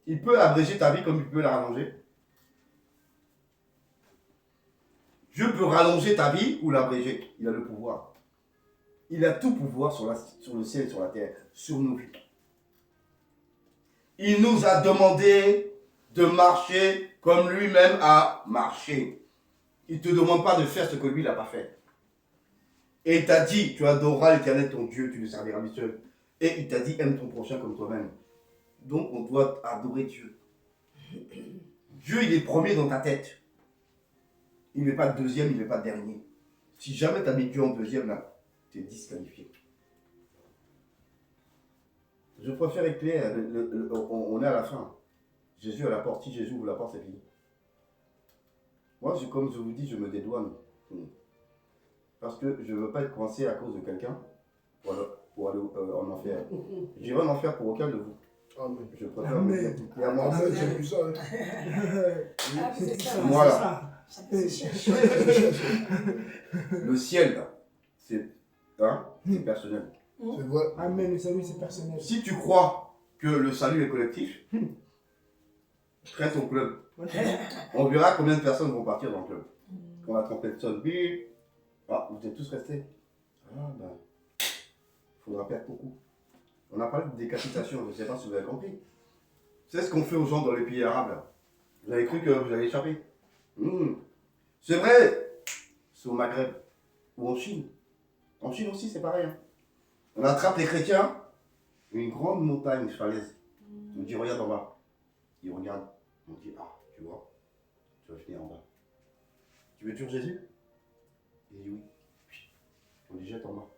Il peut abréger ta vie comme il peut la rallonger. Dieu peut rallonger ta vie ou l'abréger. Il a le pouvoir. Il a tout pouvoir sur le ciel et sur la terre, sur nos vies. Il nous a demandé de marcher comme lui-même a marché. Il ne te demande pas de faire ce que lui n'a pas fait. Et il t'a dit, tu adoreras l'Éternel ton Dieu, tu le serviras seul. Et il t'a dit, aime ton prochain comme toi-même. Donc on doit adorer Dieu. Dieu, il est premier dans ta tête. Il n'est pas deuxième, il n'est pas dernier. Si jamais tu as mis Dieu en deuxième, là, tu es disqualifié. Je préfère être clair, on est à la fin. Jésus à la porte, si Jésus ouvre la porte, c'est fini. Moi, comme je vous dis, je me dédouane. Parce que je ne veux pas être coincé à cause de quelqu'un pour aller en enfer. J'irai en enfer pour aucun de vous. Amen. Je préfère vous dire tout clairement. Amen, j'ai vu ça. Voilà. Le ciel, là, c'est personnel. C'est vrai. Amen, le salut c'est personnel. Si tu crois que le salut est collectif, crée ton club. On verra combien de personnes vont partir dans le club. Quand la trompette sonne, bip, vous êtes tous restés. Ah ben, il faudra perdre beaucoup. On a parlé de décapitation, je ne sais pas si vous avez compris. C'est ce qu'on fait aux gens dans les pays arabes. Là. Vous avez cru que vous allez échapper. C'est vrai, c'est au Maghreb ou en Chine. En Chine aussi, c'est pareil. Hein. On attrape les chrétiens, une grande montagne, une falaise. On dit, regarde en bas. Ils regardent. On dit, tu vois, tu vas finir en bas. Tu veux tuer Jésus? Il dit oui. On dit, jette en bas.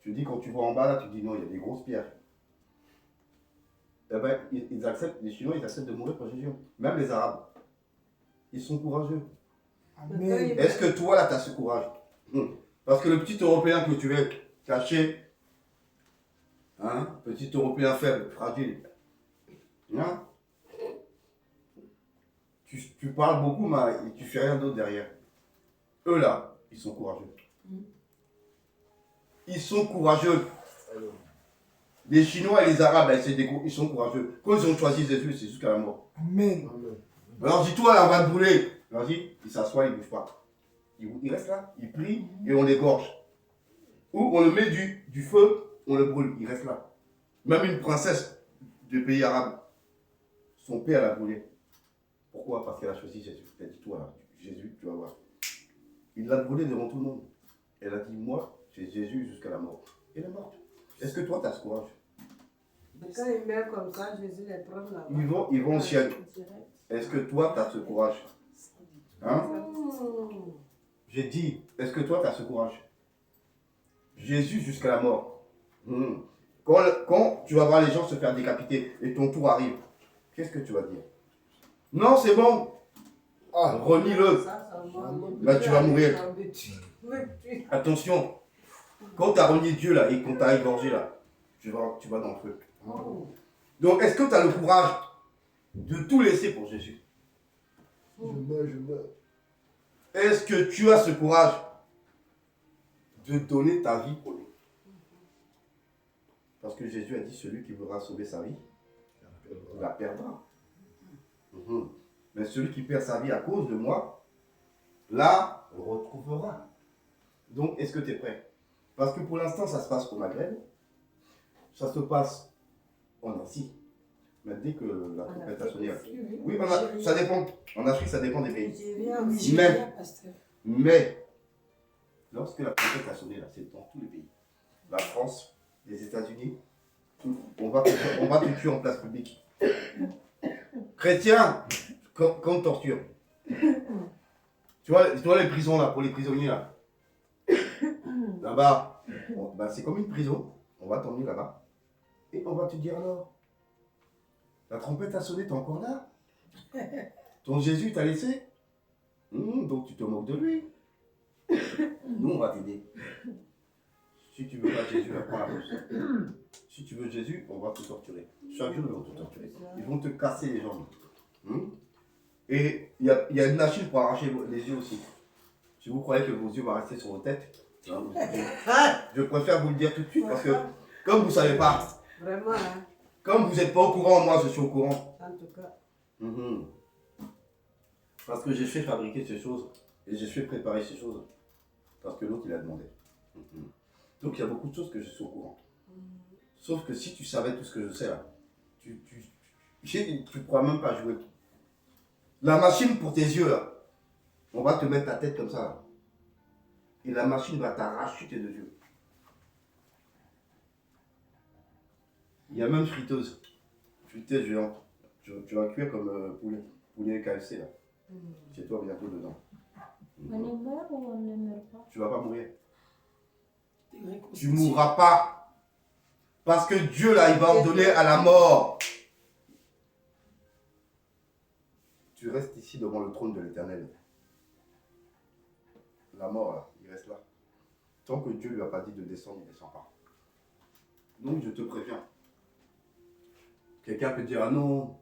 Tu dis, quand tu vois en bas, là, tu dis, non, il y a des grosses pierres. Eh ben, ils acceptent, les Chinois, ils acceptent de mourir pour Jésus. Même les Arabes. Ils sont courageux. Amen. Est-ce que toi, là, tu as ce courage? Parce que le petit Européen que tu es caché, petit Européen faible, fragile, tu parles beaucoup, mais tu fais rien d'autre derrière. Eux, là, ils sont courageux. Ils sont courageux. Les Chinois et les Arabes, ils sont courageux. Quand ils ont choisi Jésus, c'est jusqu'à la mort. Amen. Alors dis-toi, là, on va te brûler. Vas-y, il s'assoit, il ne bouge pas. Il reste là, il prie et on l'égorge. Ou on le met du feu, on le brûle, il reste là. Même une princesse du pays arabe, son père l'a brûlée. Pourquoi? Parce qu'elle a choisi Jésus. Elle a dit, toi, là, Jésus, tu vas voir. Il l'a brûlée devant tout le monde. Elle a dit, moi, j'ai Jésus jusqu'à la mort. Elle est morte. Est-ce que toi, tu as ce courage? Quand ils meurent comme ça, Jésus les prend là-bas. Ils vont au ciel. Est-ce que toi, tu as ce courage? J'ai dit, est-ce que toi, tu as ce courage? Jésus jusqu'à la mort. Quand tu vas voir les gens se faire décapiter et ton tour arrive, qu'est-ce que tu vas dire? Non, c'est bon. Renie-le. Là, tu vas mourir. Attention. Quand tu as renié Dieu là et qu'on t'a égorgé là, tu vas dans le feu. Donc, est-ce que tu as le courage de tout laisser pour Jésus? Je meurs. Est-ce que tu as ce courage de donner ta vie pour lui? Parce que Jésus a dit, celui qui voudra sauver sa vie, la perdra. Mais celui qui perd sa vie à cause de moi, la retrouvera. Donc, est-ce que tu es prêt? Parce que pour l'instant, ça se passe au Maghreb, ça se passe en Asie. Mais dès que la trompette a sonné, oui, ça dépend. En Afrique, ça dépend des pays. Mais, lorsque la trompette a sonné, là, c'est dans tous les pays. La France, les États-Unis, on va te tuer en place publique. Chrétien, comme torture. Tu vois les prisons là, pour les prisonniers là. Là-bas, c'est comme une prison. On va t'emmener là-bas. Et on va te dire alors, la trompette a sonné, t'es encore là? Ton Jésus t'a laissé? Donc tu te moques de lui. Nous, on va t'aider. Si tu veux pas Jésus, prends la pousse. Si tu veux Jésus, on va te torturer. Chaque jour, ils vont te torturer. Ils vont te casser les jambes. Et il y a une machine pour arracher les yeux aussi. Si vous croyez que vos yeux vont rester sur vos têtes, je préfère vous le dire tout de suite parce que, comme vous ne savez pas, Vraiment, hein? Comme vous n'êtes pas au courant, moi je suis au courant. En tout cas. Parce que j'ai fait fabriquer ces choses et j'ai fait préparer ces choses. Parce que l'autre il a demandé. Donc il y a beaucoup de choses que je suis au courant. Sauf que si tu savais tout ce que je sais là, tu ne pourras même pas jouer. La machine pour tes yeux là, on va te mettre ta tête comme ça là. Et la machine va t'arracher tes deux yeux. Il y a même friteuse géante. Tu vas cuire comme poulet KFC là. Chez toi bientôt dedans. On meurt ou on ne meurt pas? Tu vas pas mourir. Tu mourras pas. Parce que Dieu, là, il va ordonner à la mort. Tu restes ici devant le trône de l'Éternel. La mort, là, il reste là. Tant que Dieu ne lui a pas dit de descendre, il ne descend pas. Donc, je te préviens. Quelqu'un peut dire, ah non,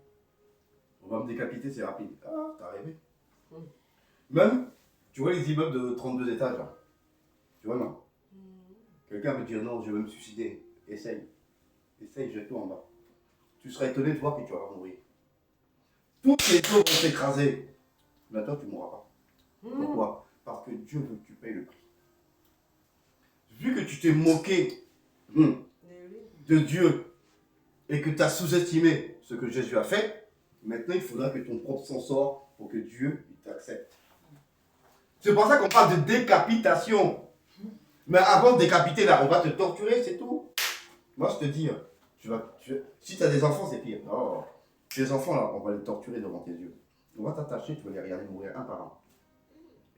on va me décapiter, c'est rapide. Ah, t'as rêvé. Même, tu vois les immeubles de 32 étages, là. Tu vois, non? Quelqu'un peut dire, non, je vais me suicider. Essaye. Essaye, jette-toi en bas. Tu seras étonné de voir que tu vas mourir. Toutes les choses vont s'écraser. Mais toi, tu ne mourras pas. Pourquoi? Parce que Dieu veut que tu payes le prix. Vu que tu t'es moqué de Dieu et que tu as sous-estimé ce que Jésus a fait, maintenant il faudra que ton propre sang sorte pour que Dieu t'accepte. C'est pour ça qu'on parle de décapitation. Mais avant de décapiter, là, on va te torturer, c'est tout. Moi, je te dis, si tu as des enfants, c'est pire. Oh, tes enfants, là, on va les torturer devant tes yeux. On va t'attacher, tu vas les regarder mourir un par un.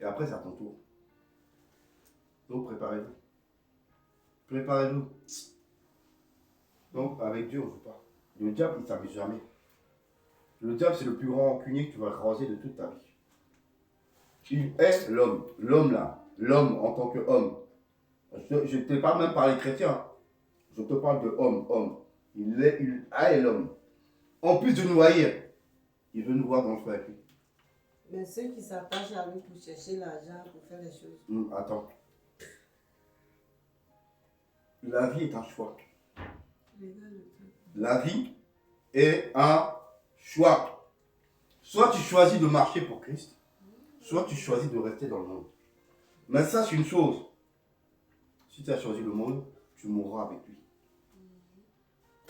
Et après, c'est à ton tour. Donc, préparez-vous. Préparez-vous. Donc, avec Dieu, on ne joue pas. Le diable, il ne s'amuse jamais. Le diable, c'est le plus grand rancunier que tu vas croiser de toute ta vie. Il est l'homme. L'homme, là. L'homme en tant qu'homme. Je ne te parle même par les chrétiens. Je te parle de homme. Il est l'homme. En plus de nous haïr, il veut nous voir dans le feu avec lui. Mais ceux qui s'attachent à lui pour chercher l'argent, pour faire les choses. Attends. La vie est un choix. La vie est un choix. Soit tu choisis de marcher pour Christ, soit tu choisis de rester dans le monde. Mais ça, c'est une chose. Si tu as choisi le monde, tu mourras avec lui.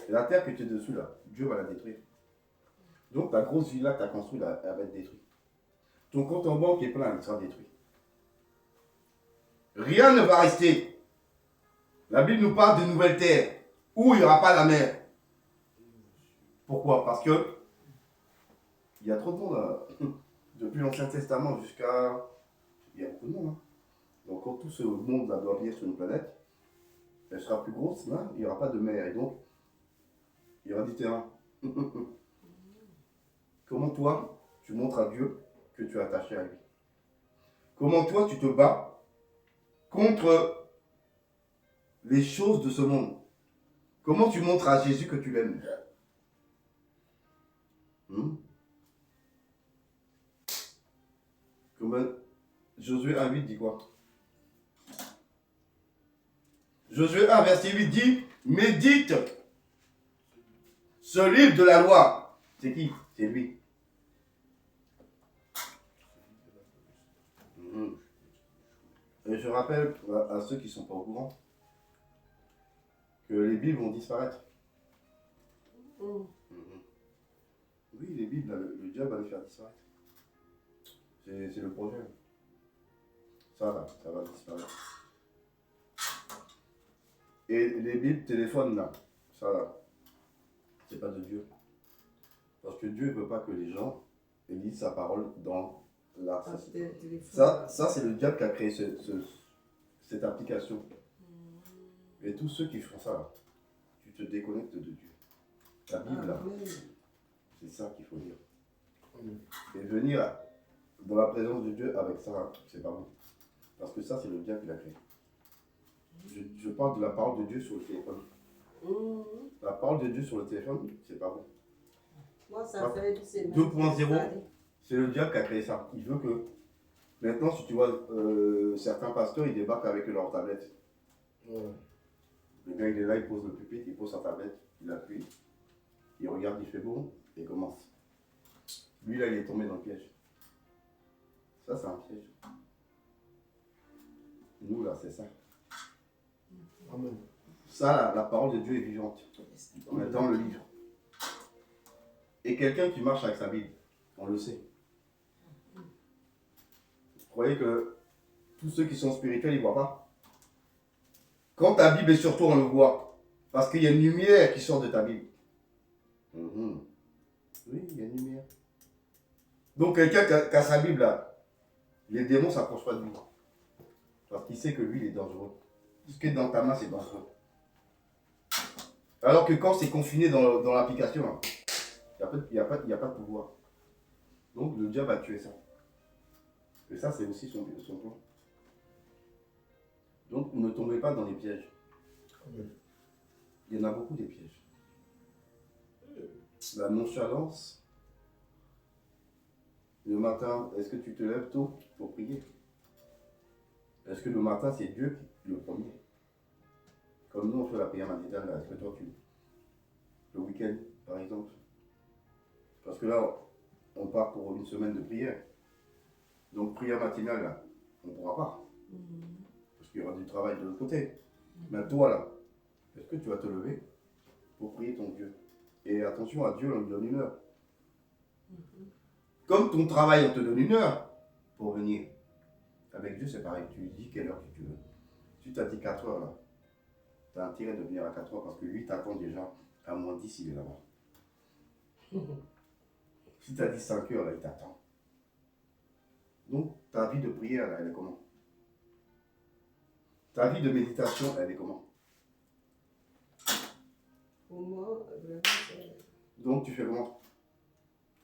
Et la terre que tu es dessus, là, Dieu va la détruire. Donc ta grosse villa que tu as construite, là, elle va être détruite. Ton compte en banque est plein, il sera détruit. Rien ne va rester. La Bible nous parle de nouvelles terres où il n'y aura pas la mer. Pourquoi? Parce que il y a trop de monde là. Depuis l'Ancien Testament jusqu'à... Il y a beaucoup de monde. Hein. Donc quand tout ce monde là doit venir sur une planète, elle sera plus grosse, là, il n'y aura pas de mer. Et donc, il y aura du terrain. Comment toi, tu montres à Dieu que tu es attaché à lui? Comment toi, tu te bats contre les choses de ce monde? Comment tu montres à Jésus que tu l'aimes? Comme Josué 1,8 dit quoi? Josué 1, verset 8 dit, médite ce livre de la loi. C'est qui? C'est lui. Et je rappelle à ceux qui ne sont pas au courant que les Bibles vont disparaître. Oui, les Bibles, le diable va les faire disparaître. C'est le projet. Ça va disparaître. Et les Bibles, téléphones là, ça là, c'est pas de Dieu. Parce que Dieu ne veut pas que les gens lisent sa parole dans la... Ça c'est le diable qui a créé cette application. Et tous ceux qui font ça, là, tu te déconnectes de Dieu. La Bible là, c'est ça qu'il faut dire. Et venir dans la présence de Dieu avec ça, c'est pas bon. Parce que ça, c'est le diable qui l'a créé. Je parle de la parole de Dieu sur le téléphone. La parole de Dieu sur le téléphone, c'est pas bon. Moi, ça fait 2.0, c'est le diable qui a créé ça. Il veut que... Maintenant, si tu vois, certains pasteurs, ils débarquent avec leur tablette. Le gars, il est là, il pose le pupitre, il pose sa tablette, il appuie, il regarde, il fait bon, et il commence. Lui, là, il est tombé dans le piège. Ça, c'est un piège. Nous, là, c'est ça. Amen. Ça, là, la parole de Dieu est vivante. On est dans le livre. Et quelqu'un qui marche avec sa Bible, on le sait. Vous croyez que tous ceux qui sont spirituels, ils ne voient pas? Quand ta Bible est sur toi, on le voit. Parce qu'il y a une lumière qui sort de ta Bible. Oui, il y a une lumière. Donc quelqu'un qui a sa Bible là, les démons ne s'approchent pas de lui. Parce qu'il sait que lui, il est dangereux. Ce qui est dans ta main, c'est dangereux. Alors que quand c'est confiné dans l'application, il n'y a pas de pouvoir. Donc le diable a tué ça. Et ça, c'est aussi son plan. Donc ne tombez pas dans les pièges. Il y en a beaucoup des pièges. La nonchalance. Le matin, est-ce que tu te lèves tôt pour prier? Est-ce que le matin, c'est Dieu qui est le premier? Comme nous, on fait la prière matinale, là, est-ce que toi, le week-end, par exemple? Parce que là, on part pour une semaine de prière. Donc, prière matinale, là, on ne pourra pas. Parce qu'il y aura du travail de l'autre côté. Mais toi, là, est-ce que tu vas te lever pour prier ton Dieu? Et attention, à Dieu, on lui donne une heure. Comme ton travail, on te donne une heure pour venir. Avec Dieu, c'est pareil. Tu lui dis quelle heure tu veux. Tu t'as dit 4 heures, là. Tu as intérêt de venir à 4 heures parce que lui t'attend déjà à moins 10, il est là-bas. Si tu as dit 5 heures, là, il t'attend. Donc, ta vie de prière, là, elle est comment? Ta vie de méditation, elle est comment? Pour moi, vraiment, c'est... Donc, tu fais comment?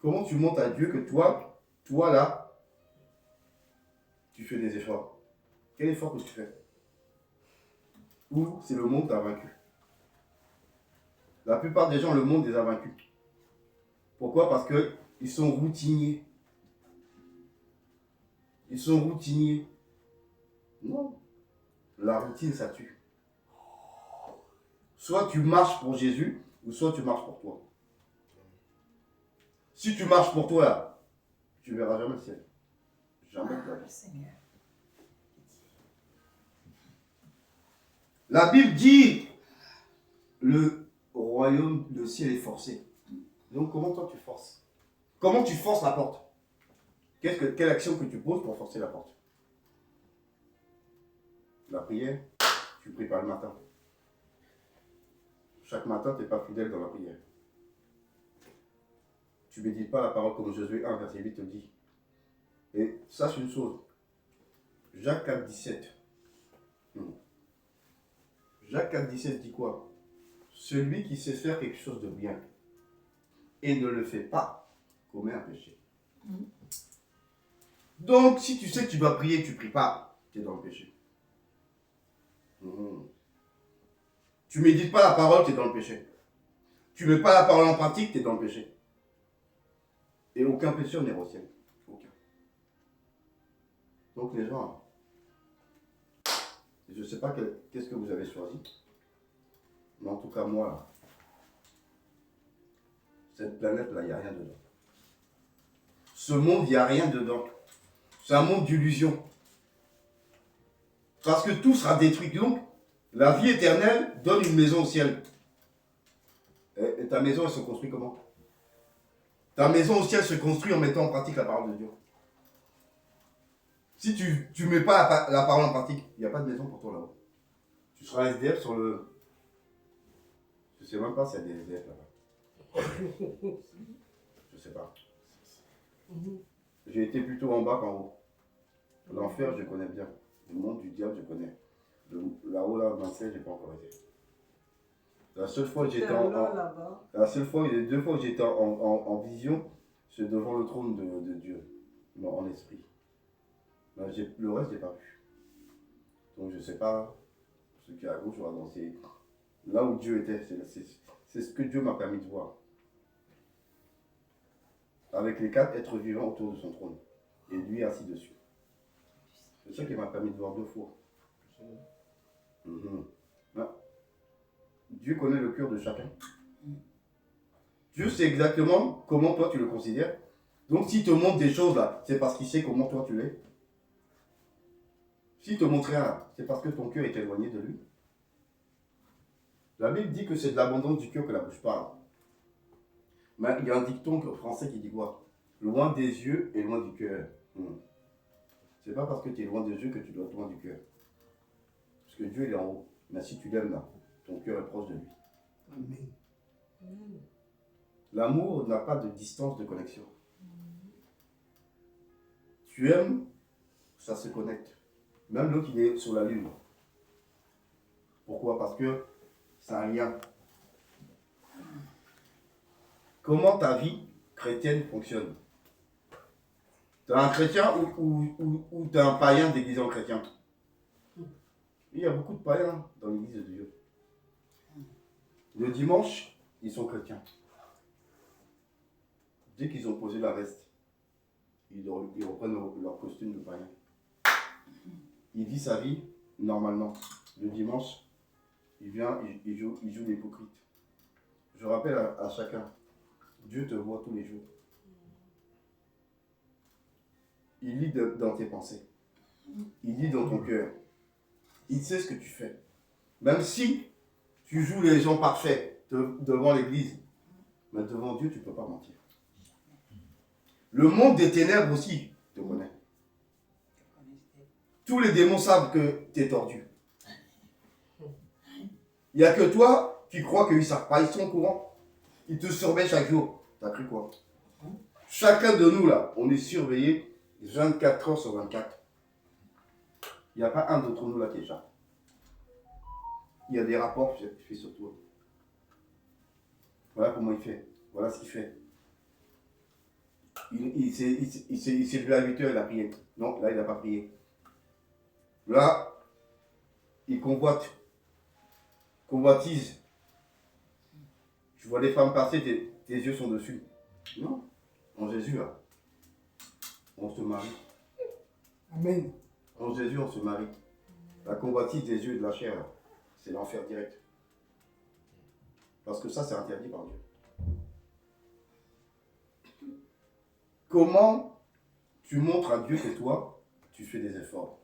Comment tu montres à Dieu que toi là, tu fais des efforts? Quel effort que tu fais? Ou c'est le monde qui t'a vaincu? La plupart des gens, le monde les a vaincus. Pourquoi? Parce qu'ils sont routiniers. Ils sont routiniers. Non. La routine, ça tue. Soit tu marches pour Jésus, ou soit tu marches pour toi. Si tu marches pour toi, là, tu verras jamais le ciel. Jamais de la vie. La Bible dit, le royaume, le ciel est forcé. Donc comment toi tu forces? Comment tu forces la porte? Quelle action que tu poses pour forcer la porte? La prière, tu ne pries pas le matin. Chaque matin, tu n'es pas fidèle dans la prière. Tu ne médites pas la parole comme Josué 1, verset 8 te dit. Et sache une chose. Jacques 4, 17. Jacques 4, 17 dit quoi? Celui qui sait faire quelque chose de bien et ne le fait pas commet un péché. Donc, si tu sais que tu dois prier, tu ne pries pas, tu es dans le péché. Tu ne médites pas la parole, tu es dans le péché. Tu ne mets pas la parole en pratique, tu es dans le péché. Et aucun pécheur n'est au ciel. Aucun. Donc les gens, je ne sais pas qu'est-ce que vous avez choisi. Mais en tout cas, moi, là, cette planète-là, il n'y a rien dedans. Ce monde, il n'y a rien dedans. C'est un monde d'illusions. Parce que tout sera détruit. Donc, la vie éternelle donne une maison au ciel. Et ta maison, elle se construit comment? Ta maison au ciel se construit en mettant en pratique la parole de Dieu. Si tu ne mets pas la parole en pratique, il n'y a pas de maison pour toi là-haut. Tu seras SDF sur le... Je ne sais même pas s'il y a des SDF là-bas. Je ne sais pas. J'ai été plutôt en bas qu'en haut. L'enfer, je connais bien. Le monde du diable, je connais. Là-haut, là, dans le ciel, je n'ai pas encore été. La seule fois que j'étais la seule fois, les 2 fois que j'étais en vision, c'est devant le trône de Dieu, en esprit. Mais le reste, je n'ai pas vu. Donc je ne sais pas ce qui est à gauche ou à droite. Là où Dieu était, c'est ce que Dieu m'a permis de voir. Avec les 4 êtres vivants autour de son trône. Et lui assis dessus. C'est ça qui m'a permis de voir 2 fois. Dieu connaît le cœur de chacun. Dieu sait exactement comment toi tu le considères. Donc s'il te montre des choses là, c'est parce qu'il sait comment toi tu l'es. S'il te montre rien là, c'est parce que ton cœur est éloigné de lui. La Bible dit que c'est de l'abondance du cœur que la bouche parle. Mais il y a un dicton français qui dit quoi? Loin des yeux et loin du cœur. C'est pas parce que tu es loin des yeux que tu dois être loin du cœur. Parce que Dieu il est en haut. Mais si tu l'aimes là, ton cœur est proche de lui. Amen. L'amour n'a pas de distance de connexion. Tu aimes, ça se connecte. Même l'autre il est sur la lune. Pourquoi? Parce que c'est un lien. comment ta vie chrétienne fonctionne. Tu es un chrétien ou tu es un païen déguisé en chrétien? Il y a beaucoup de païens dans l'église de Dieu. Le dimanche, ils sont chrétiens. Dès qu'ils ont posé la veste, ils reprennent leur costume de païen. Il vit sa vie normalement. Le dimanche, il vient, il joue l'hypocrite. Je rappelle à chacun, Dieu te voit tous les jours. Il lit dans tes pensées. Il lit dans ton cœur. Il sait ce que tu fais. Même si tu joues les gens parfaits devant l'église, mais devant Dieu, tu ne peux pas mentir. Le monde des ténèbres aussi te connaît. Tous les démons savent que tu es tordu. Il n'y a que toi qui crois qu'ils ne savent pas. Ils sont au courant. Ils te surveillent chaque jour. Tu as cru quoi? Chacun de nous, là, on est surveillé 24 heures sur 24. Il n'y a pas un d'entre nous là qui échappe. Il y a des rapports faits sur toi. Voilà comment il fait. Voilà ce qu'il fait. Il s'est levé à 8 heures, il a prié. Non, là, il n'a pas prié. Là, il convoitise. Tu vois les femmes passer, tes yeux sont dessus. Non, en Jésus, là, on se marie. Amen. En Jésus, on se marie. La convoitise des yeux et de la chair, là, c'est l'enfer direct. Parce que ça, c'est interdit par Dieu. Comment tu montres à Dieu que toi, tu fais des efforts?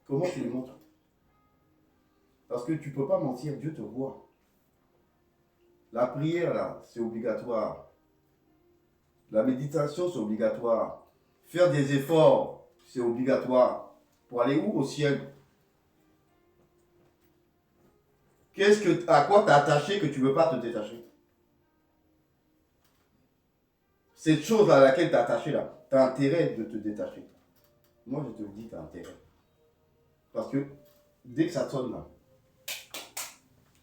Comment tu lui montres? Parce que tu ne peux pas mentir, Dieu te voit. La prière, là, c'est obligatoire. La méditation, c'est obligatoire. Faire des efforts, c'est obligatoire. Pour aller où? Au ciel. À quoi tu es attaché que tu ne veux pas te détacher? Cette chose à laquelle tu es attaché là, tu as intérêt de te détacher. Moi, je te le dis, tu as intérêt. Parce que dès que ça sonne là,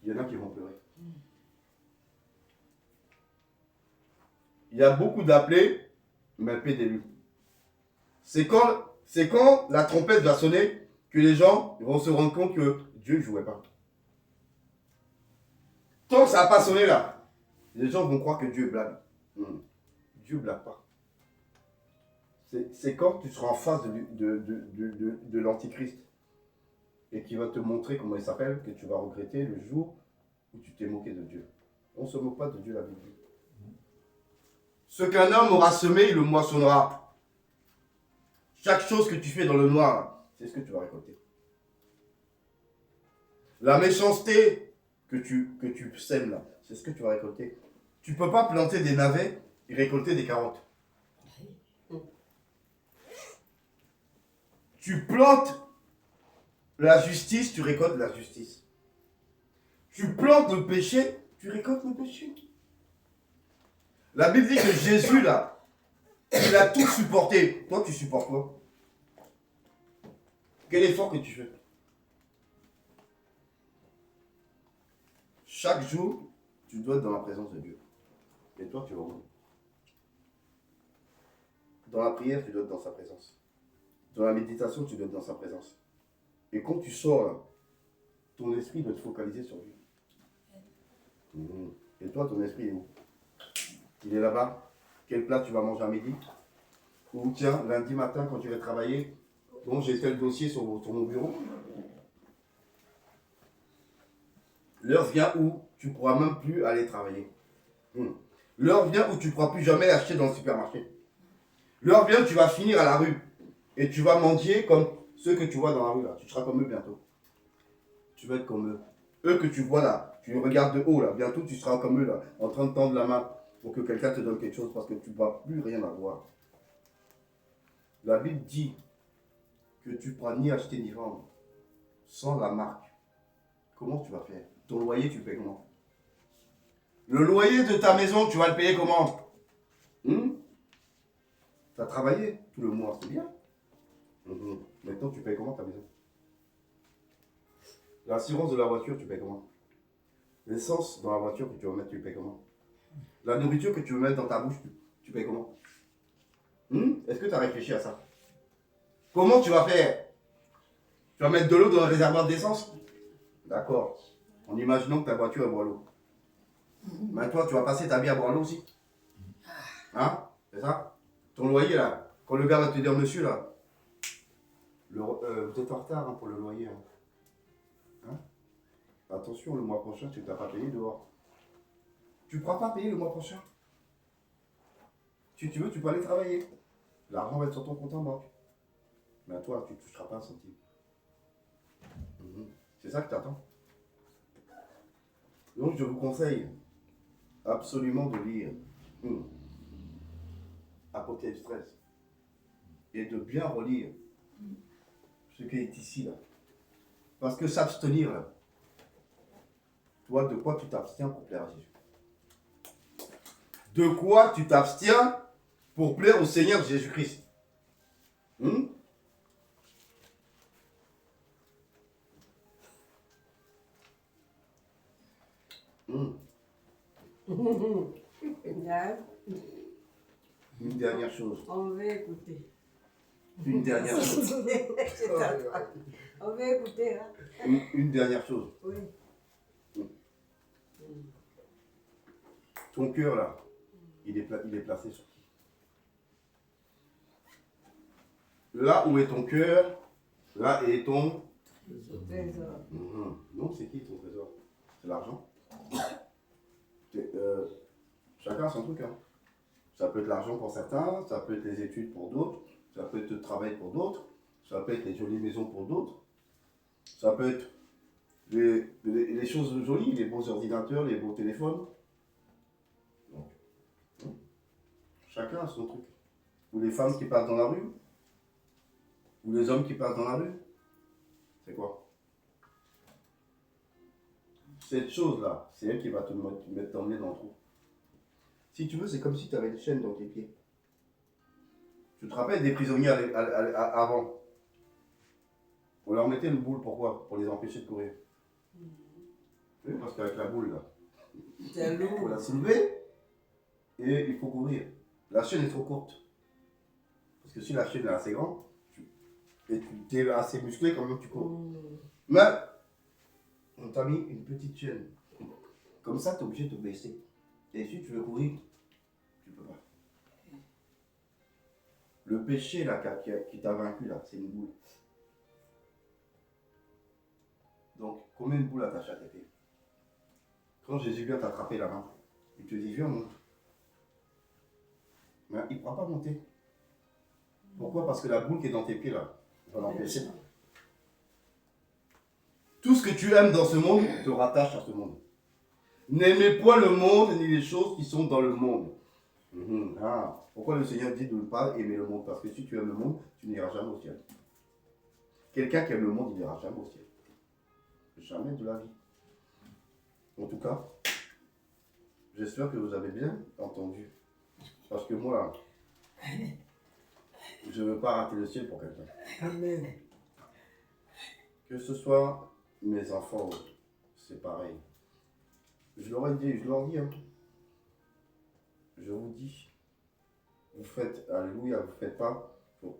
il y en a qui vont pleurer. Il y a beaucoup d'appelés, mais peu d'élus. C'est quand la trompette va sonner que les gens vont se rendre compte que Dieu ne jouait pas. Tant que ça n'a pas sonné là, les gens vont croire que Dieu blague. Dieu ne blague pas. C'est quand tu seras en face de l'Antichrist et qui va te montrer comment il s'appelle que tu vas regretter le jour où tu t'es moqué de Dieu. On ne se moque pas de Dieu, la Bible. Ce qu'un homme aura semé, il le moissonnera. Chaque chose que tu fais dans le noir, c'est ce que tu vas récolter. La méchanceté que tu sèmes là, c'est ce que tu vas récolter. Tu ne peux pas planter des navets et récolter des carottes. Tu plantes la justice, tu récoltes la justice. Tu plantes le péché, tu récoltes le péché. La Bible dit que Jésus, là, il a tout supporté. Toi, tu supportes quoi? Quel effort que tu fais? Chaque jour, tu dois être dans la présence de Dieu. Et toi, tu vas où? Dans la prière, tu dois être dans sa présence. Dans la méditation, tu dois être dans sa présence. Et quand tu sors là, ton esprit doit te focaliser sur lui. Et toi, ton esprit est où? Il est là-bas. Quel plat tu vas manger à midi? Ou tiens, lundi matin, quand tu vas travailler, bon, j'ai tel dossier sur mon bureau. L'heure vient où tu ne pourras même plus aller travailler. L'heure vient où tu ne pourras plus jamais acheter dans le supermarché. L'heure vient où tu vas finir à la rue. Et tu vas mendier comme ceux que tu vois dans la rue là. Tu seras comme eux bientôt. Tu vas être comme eux. Eux que tu vois là, tu les regardes de haut là. Bientôt tu seras comme eux là, en train de tendre la main pour que quelqu'un te donne quelque chose parce que tu ne vas plus rien avoir. La Bible dit que tu ne pourras ni acheter ni vendre sans la marque. Comment tu vas faire? Ton loyer, tu le payes comment? Le loyer de ta maison, tu vas le payer comment? Tu as travaillé tout le mois, c'est bien. Maintenant, tu payes comment ta maison? L'assurance de la voiture, tu payes comment? L'essence dans la voiture que tu vas mettre, tu le payes comment? La nourriture que tu veux mettre dans ta bouche, tu payes comment? Est-ce que tu as réfléchi à ça? Comment tu vas faire? Tu vas mettre de l'eau dans le réservoir d'essence? D'accord. En imaginant que ta voiture est boit l'eau. Mais toi, tu vas passer ta vie à boire l'eau aussi. Hein? C'est ça? Ton loyer là, quand le gars va te dire, monsieur là, vous êtes en retard hein, pour le loyer. Hein? Attention, le mois prochain, tu ne t'as pas payé dehors. Tu ne pourras pas payer le mois prochain. Si tu veux, tu peux aller travailler. L'argent va être sur ton compte en banque. Mais à toi, tu ne toucheras pas un centime. C'est ça que tu attends. Donc, je vous conseille absolument de lire Apocalypse 13 et de bien relire ce qui est ici, là. Parce que s'abstenir, là, toi, de quoi tu t'abstiens pour plaire à Jésus? De quoi tu t'abstiens pour plaire au Seigneur Jésus-Christ? Une dernière chose. On veut écouter. Une dernière chose. On veut écouter. Hein? Une dernière chose. Oui. Ton cœur, là, il est placé sur qui? Là où est ton cœur, là est ton Trésor. Non, c'est qui ton trésor? C'est l'argent. Chacun a son truc. Hein. Ça peut être l'argent pour certains, ça peut être les études pour d'autres, ça peut être le travail pour d'autres, ça peut être les jolies maisons pour d'autres, ça peut être les choses jolies, les beaux ordinateurs, les beaux téléphones. Donc, chacun a son truc. Ou les femmes qui passent dans la rue, ou les hommes qui passent dans la rue. C'est quoi? Cette chose-là, c'est elle qui va t'emmener dans le trou. Si tu veux, c'est comme si tu avais une chaîne dans tes pieds. Tu te rappelles des prisonniers avant? On leur mettait une boule, pourquoi? Pour les empêcher de courir. Oui, parce qu'avec la boule, là, il faut la soulever et il faut courir. La chaîne est trop courte. Parce que si la chaîne est assez grande, et tu es assez musclé, quand même tu cours. Mais on t'a mis une petite chaîne. Comme ça, tu es obligé de te baisser. Et si tu veux courir, tu peux pas. Le péché là, qui t'a vaincu, là, c'est une boule. Donc, combien de boules attachées à tes pieds? Quand Jésus vient t'attraper la main, il te dit, viens, monte. Mais il ne pourra pas monter. Pourquoi? Parce que la boule qui est dans tes pieds là, va l'empêcher. Tout ce que tu aimes dans ce monde te rattache à ce monde. N'aimez point le monde ni les choses qui sont dans le monde. Pourquoi le Seigneur dit de ne pas aimer le monde? Parce que si tu aimes le monde, tu n'iras jamais au ciel. Quelqu'un qui aime le monde, il n'ira jamais au ciel. Jamais de la vie. En tout cas, j'espère que vous avez bien entendu. Parce que moi, je ne veux pas rater le ciel pour quelqu'un. Amen. Que ce soit mes enfants, c'est pareil. Je leur dis, hein. Je vous dis, vous faites, alléluia, vous faites pas. Bon.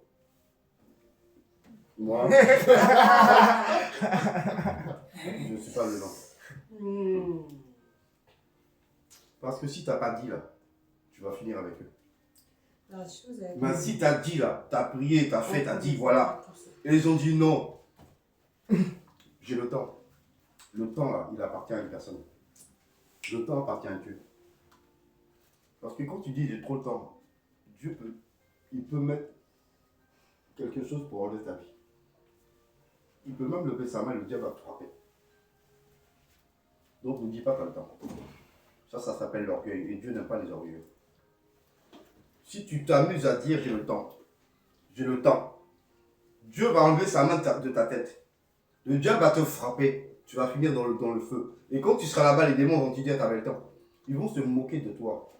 Moi, je ne suis pas dedans. Parce que si tu n'as pas dit là, tu vas finir avec eux. Mais si tu as dit là, tu as prié, tu as fait, tu as dit voilà, et ils ont dit non, j'ai le temps. Le temps là, il appartient à une personne. Le temps appartient à Dieu. Parce que quand tu dis j'ai trop le temps, Dieu il peut mettre quelque chose pour enlever ta vie. Il peut même lever sa main et le diable va te frapper. Donc ne dis pas que tu as le temps. Ça s'appelle l'orgueil. Et Dieu n'aime pas les orgueilleux. Si tu t'amuses à dire j'ai le temps, Dieu va enlever sa main de ta tête. Le diable va te frapper. Tu vas finir dans le feu. Et quand tu seras là-bas, les démons vont te dire tu avais le temps. Ils vont se moquer de toi.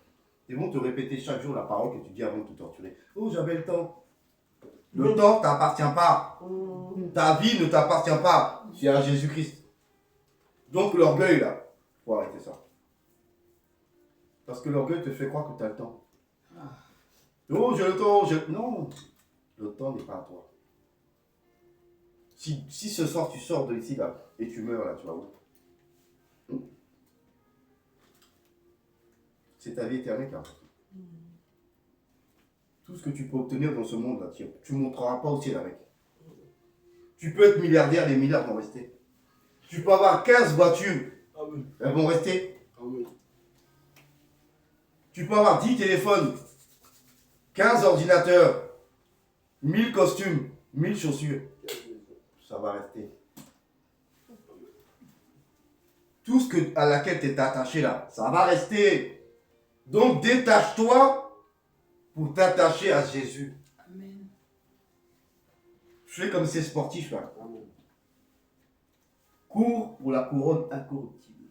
Ils vont te répéter chaque jour la parole que tu dis avant de te torturer. Oh, j'avais le temps. Le temps ne t'appartient pas. Ta vie ne t'appartient pas. C'est à Jésus-Christ. Donc l'orgueil là, faut arrêter ça. Parce que l'orgueil te fait croire que tu as le temps. Oh, j'ai le temps, Non, le temps n'est pas à toi. Si ce soir tu sors de ici là et tu meurs là, tu vas où? C'est ta vie éternelle qui a. Tout ce que tu peux obtenir dans ce monde là, tu ne monteras pas au ciel avec. Tu peux être milliardaire, les milliards vont rester. Tu peux avoir 15 voitures, elles vont rester. Tu peux avoir 10 téléphones, 15 ordinateurs, 1000 costumes, 1000 chaussures. Ça va rester. Tout ce à laquelle tu es attaché là, ça va rester. Donc détache-toi pour t'attacher à Jésus. Amen. Fais comme ces sportifs là. Cours pour la couronne incorruptible.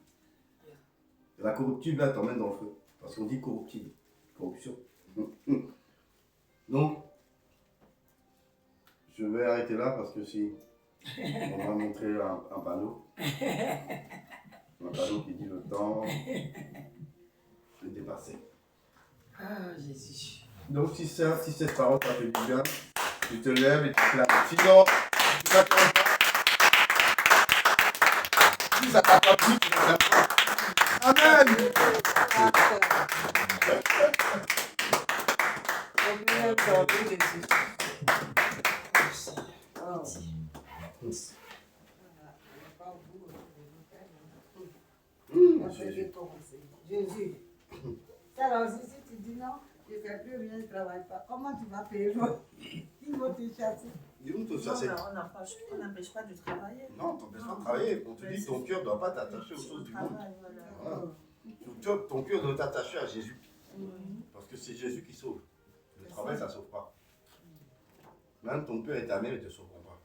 La corruptible là t'emmène dans le feu. Parce qu'on dit corruptible. Corruption. Donc, je vais arrêter là parce que si on va montrer un panneau. Un panneau qui dit le temps est dépassé. Ah, Jésus. Donc si cette parole t'a fait du bien, tu te lèves et tu clames. Sinon, tu n'attends pas. Si ça t'a pas plu, tu n'attends pas. Amen. Jésus. Alors, si tu dis non, je ne fais plus rien, je ne travaille pas, comment tu vas payer l'autre? Ils vont te chasser. Ils vont te chasser. On n'empêche pas de travailler. Non, t'empêches pas de travailler. On te dit que ton cœur ne doit pas t'attacher aux choses du monde. Voilà. Ton cœur doit t'attacher à Jésus. Parce que c'est Jésus qui sauve. Le travail, ça ne sauve pas. Même ton père et ta mère ne te sauveront pas.